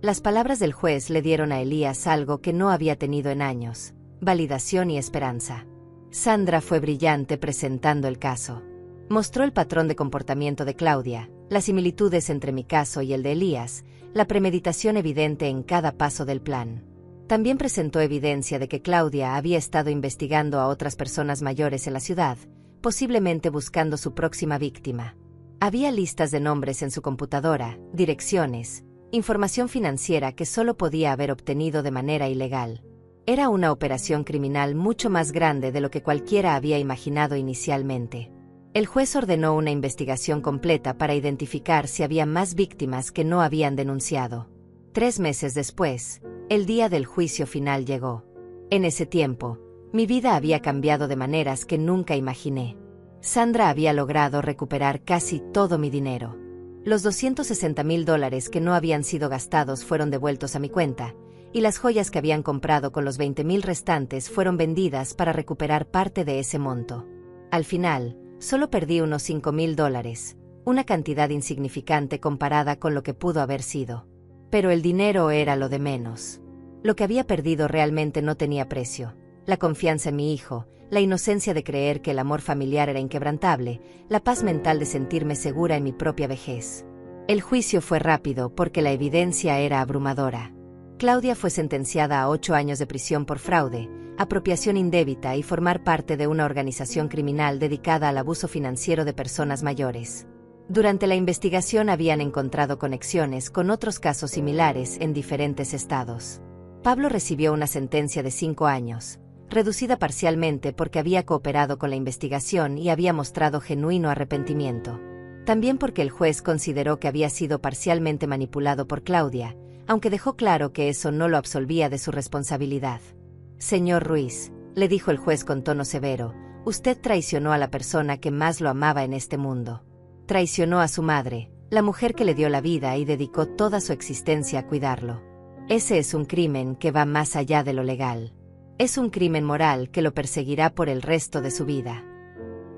Las palabras del juez le dieron a Elías algo que no había tenido en años: validación y esperanza. Sandra fue brillante presentando el caso. Mostró el patrón de comportamiento de Claudia, las similitudes entre mi caso y el de Elías, la premeditación evidente en cada paso del plan. También presentó evidencia de que Claudia había estado investigando a otras personas mayores en la ciudad, posiblemente buscando su próxima víctima. Había listas de nombres en su computadora, direcciones, información financiera que solo podía haber obtenido de manera ilegal. Era una operación criminal mucho más grande de lo que cualquiera había imaginado inicialmente. El juez ordenó una investigación completa para identificar si había más víctimas que no habían denunciado. 3 meses después, el día del juicio final llegó. En ese tiempo, mi vida había cambiado de maneras que nunca imaginé. Sandra había logrado recuperar casi todo mi dinero. Los $260,000 que no habían sido gastados fueron devueltos a mi cuenta, y las joyas que habían comprado con los $20,000 restantes fueron vendidas para recuperar parte de ese monto. Al final, solo perdí unos $5,000, una cantidad insignificante comparada con lo que pudo haber sido. Pero el dinero era lo de menos. Lo que había perdido realmente no tenía precio: la confianza en mi hijo, la inocencia de creer que el amor familiar era inquebrantable, la paz mental de sentirme segura en mi propia vejez. El juicio fue rápido porque la evidencia era abrumadora. Claudia fue sentenciada a 8 años de prisión por fraude, apropiación indebita y formar parte de una organización criminal dedicada al abuso financiero de personas mayores. Durante la investigación habían encontrado conexiones con otros casos similares en diferentes estados. Pablo recibió una sentencia de 5 años, reducida parcialmente porque había cooperado con la investigación y había mostrado genuino arrepentimiento. También porque el juez consideró que había sido parcialmente manipulado por Claudia, aunque dejó claro que eso no lo absolvía de su responsabilidad. Señor Ruiz, le dijo el juez con tono severo, usted traicionó a la persona que más lo amaba en este mundo. Traicionó a su madre, la mujer que le dio la vida y dedicó toda su existencia a cuidarlo. Ese es un crimen que va más allá de lo legal. Es un crimen moral que lo perseguirá por el resto de su vida.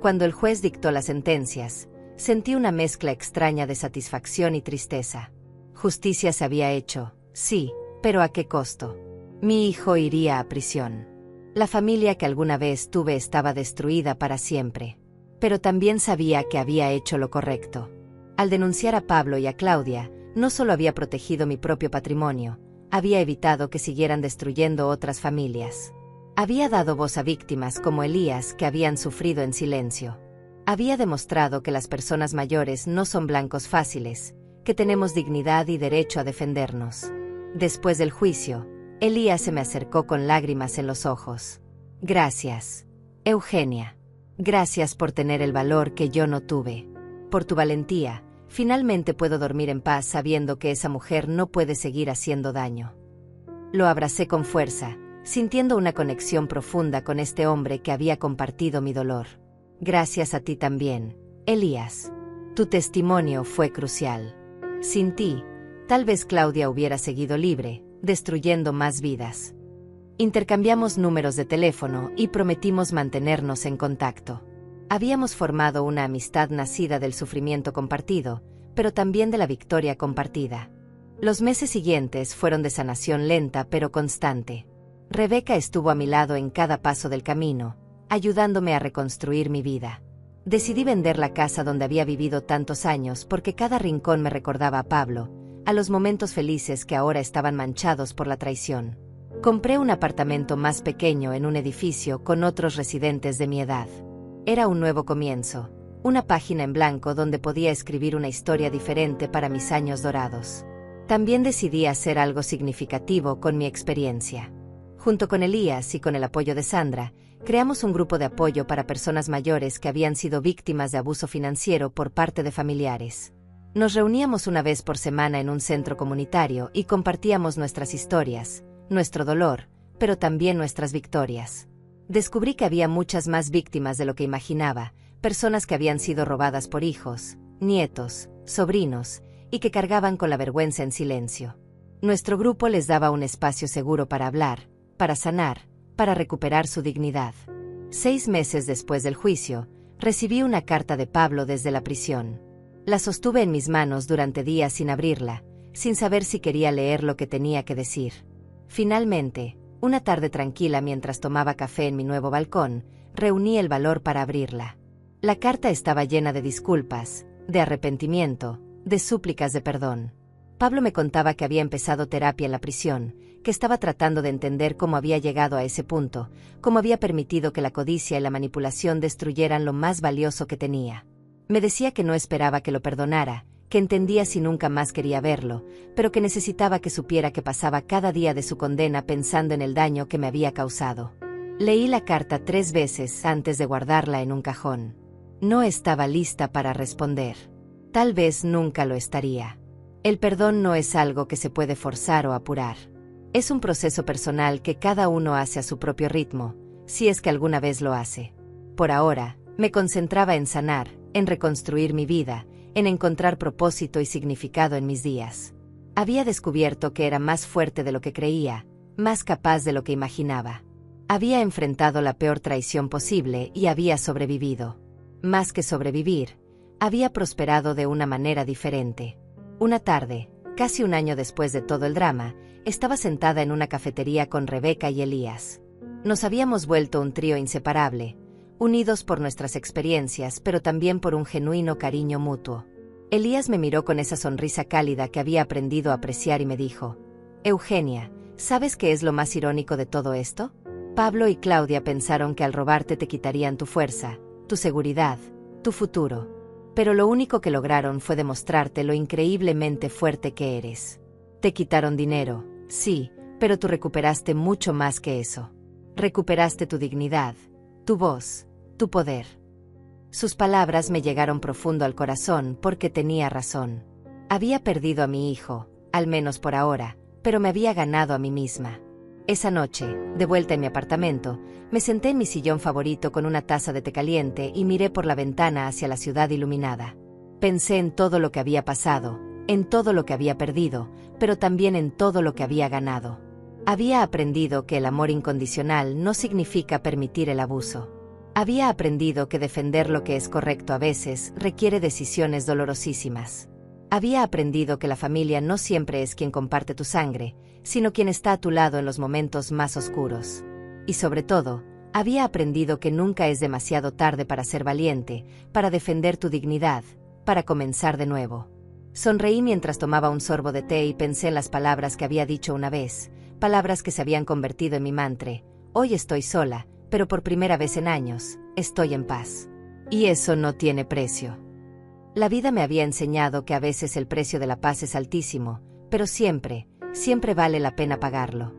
Cuando el juez dictó las sentencias, sentí una mezcla extraña de satisfacción y tristeza. Justicia se había hecho, sí, pero ¿a qué costo? Mi hijo iría a prisión. La familia que alguna vez tuve estaba destruida para siempre. Pero también sabía que había hecho lo correcto. Al denunciar a Pablo y a Claudia, no solo había protegido mi propio patrimonio, había evitado que siguieran destruyendo otras familias. Había dado voz a víctimas como Elías que habían sufrido en silencio. Había demostrado que las personas mayores no son blancos fáciles, que tenemos dignidad y derecho a defendernos. Después del juicio, Elías se me acercó con lágrimas en los ojos. Gracias, Eugenia. Gracias por tener el valor que yo no tuve. Por tu valentía, finalmente puedo dormir en paz sabiendo que esa mujer no puede seguir haciendo daño. Lo abracé con fuerza, sintiendo una conexión profunda con este hombre que había compartido mi dolor. Gracias a ti también, Elías. Tu testimonio fue crucial. Sin ti, tal vez Claudia hubiera seguido libre, destruyendo más vidas. Intercambiamos números de teléfono y prometimos mantenernos en contacto. Habíamos formado una amistad nacida del sufrimiento compartido, pero también de la victoria compartida. Los meses siguientes fueron de sanación lenta pero constante. Rebeca estuvo a mi lado en cada paso del camino, ayudándome a reconstruir mi vida. Decidí vender la casa donde había vivido tantos años porque cada rincón me recordaba a Pablo, a los momentos felices que ahora estaban manchados por la traición. Compré un apartamento más pequeño en un edificio con otros residentes de mi edad. Era un nuevo comienzo, una página en blanco donde podía escribir una historia diferente para mis años dorados. También decidí hacer algo significativo con mi experiencia. Junto con Elías y con el apoyo de Sandra, creamos un grupo de apoyo para personas mayores que habían sido víctimas de abuso financiero por parte de familiares. Nos reuníamos una vez por semana en un centro comunitario y compartíamos nuestras historias, nuestro dolor, pero también nuestras victorias. Descubrí que había muchas más víctimas de lo que imaginaba, personas que habían sido robadas por hijos, nietos, sobrinos, y que cargaban con la vergüenza en silencio. Nuestro grupo les daba un espacio seguro para hablar, para sanar, para recuperar su dignidad. 6 meses después del juicio, recibí una carta de Pablo desde la prisión. La sostuve en mis manos durante días sin abrirla, sin saber si quería leer lo que tenía que decir. Finalmente, una tarde tranquila mientras tomaba café en mi nuevo balcón, reuní el valor para abrirla. La carta estaba llena de disculpas, de arrepentimiento, de súplicas de perdón. Pablo me contaba que había empezado terapia en la prisión, que estaba tratando de entender cómo había llegado a ese punto, cómo había permitido que la codicia y la manipulación destruyeran lo más valioso que tenía. Me decía que no esperaba que lo perdonara, que entendía si nunca más quería verlo, pero que necesitaba que supiera que pasaba cada día de su condena pensando en el daño que me había causado. Leí la carta 3 veces antes de guardarla en un cajón. No estaba lista para responder. Tal vez nunca lo estaría. El perdón no es algo que se puede forzar o apurar. Es un proceso personal que cada uno hace a su propio ritmo, si es que alguna vez lo hace. Por ahora, me concentraba en sanar, en reconstruir mi vida, en encontrar propósito y significado en mis días. Había descubierto que era más fuerte de lo que creía, más capaz de lo que imaginaba. Había enfrentado la peor traición posible y había sobrevivido. Más que sobrevivir, había prosperado de una manera diferente. Una tarde, casi un año después de todo el drama, estaba sentada en una cafetería con Rebeca y Elías. Nos habíamos vuelto un trío inseparable, unidos por nuestras experiencias pero también por un genuino cariño mutuo. Elías me miró con esa sonrisa cálida que había aprendido a apreciar y me dijo: Eugenia, ¿sabes qué es lo más irónico de todo esto? Pablo y Claudia pensaron que al robarte te quitarían tu fuerza, tu seguridad, tu futuro. Pero lo único que lograron fue demostrarte lo increíblemente fuerte que eres. Te quitaron dinero, sí, pero tú recuperaste mucho más que eso. Recuperaste tu dignidad, tu voz, tu poder. Sus palabras me llegaron profundo al corazón porque tenía razón. Había perdido a mi hijo, al menos por ahora, pero me había ganado a mí misma. Esa noche, de vuelta en mi apartamento, me senté en mi sillón favorito con una taza de té caliente y miré por la ventana hacia la ciudad iluminada. Pensé en todo lo que había pasado, en todo lo que había perdido, pero también en todo lo que había ganado. Había aprendido que el amor incondicional no significa permitir el abuso. Había aprendido que defender lo que es correcto a veces requiere decisiones dolorosísimas. Había aprendido que la familia no siempre es quien comparte tu sangre, sino quien está a tu lado en los momentos más oscuros. Y sobre todo, había aprendido que nunca es demasiado tarde para ser valiente, para defender tu dignidad, para comenzar de nuevo. Sonreí mientras tomaba un sorbo de té y pensé en las palabras que había dicho una vez, palabras que se habían convertido en mi mantra: hoy estoy sola, pero por primera vez en años, estoy en paz. Y eso no tiene precio. La vida me había enseñado que a veces el precio de la paz es altísimo, pero siempre, siempre vale la pena pagarlo.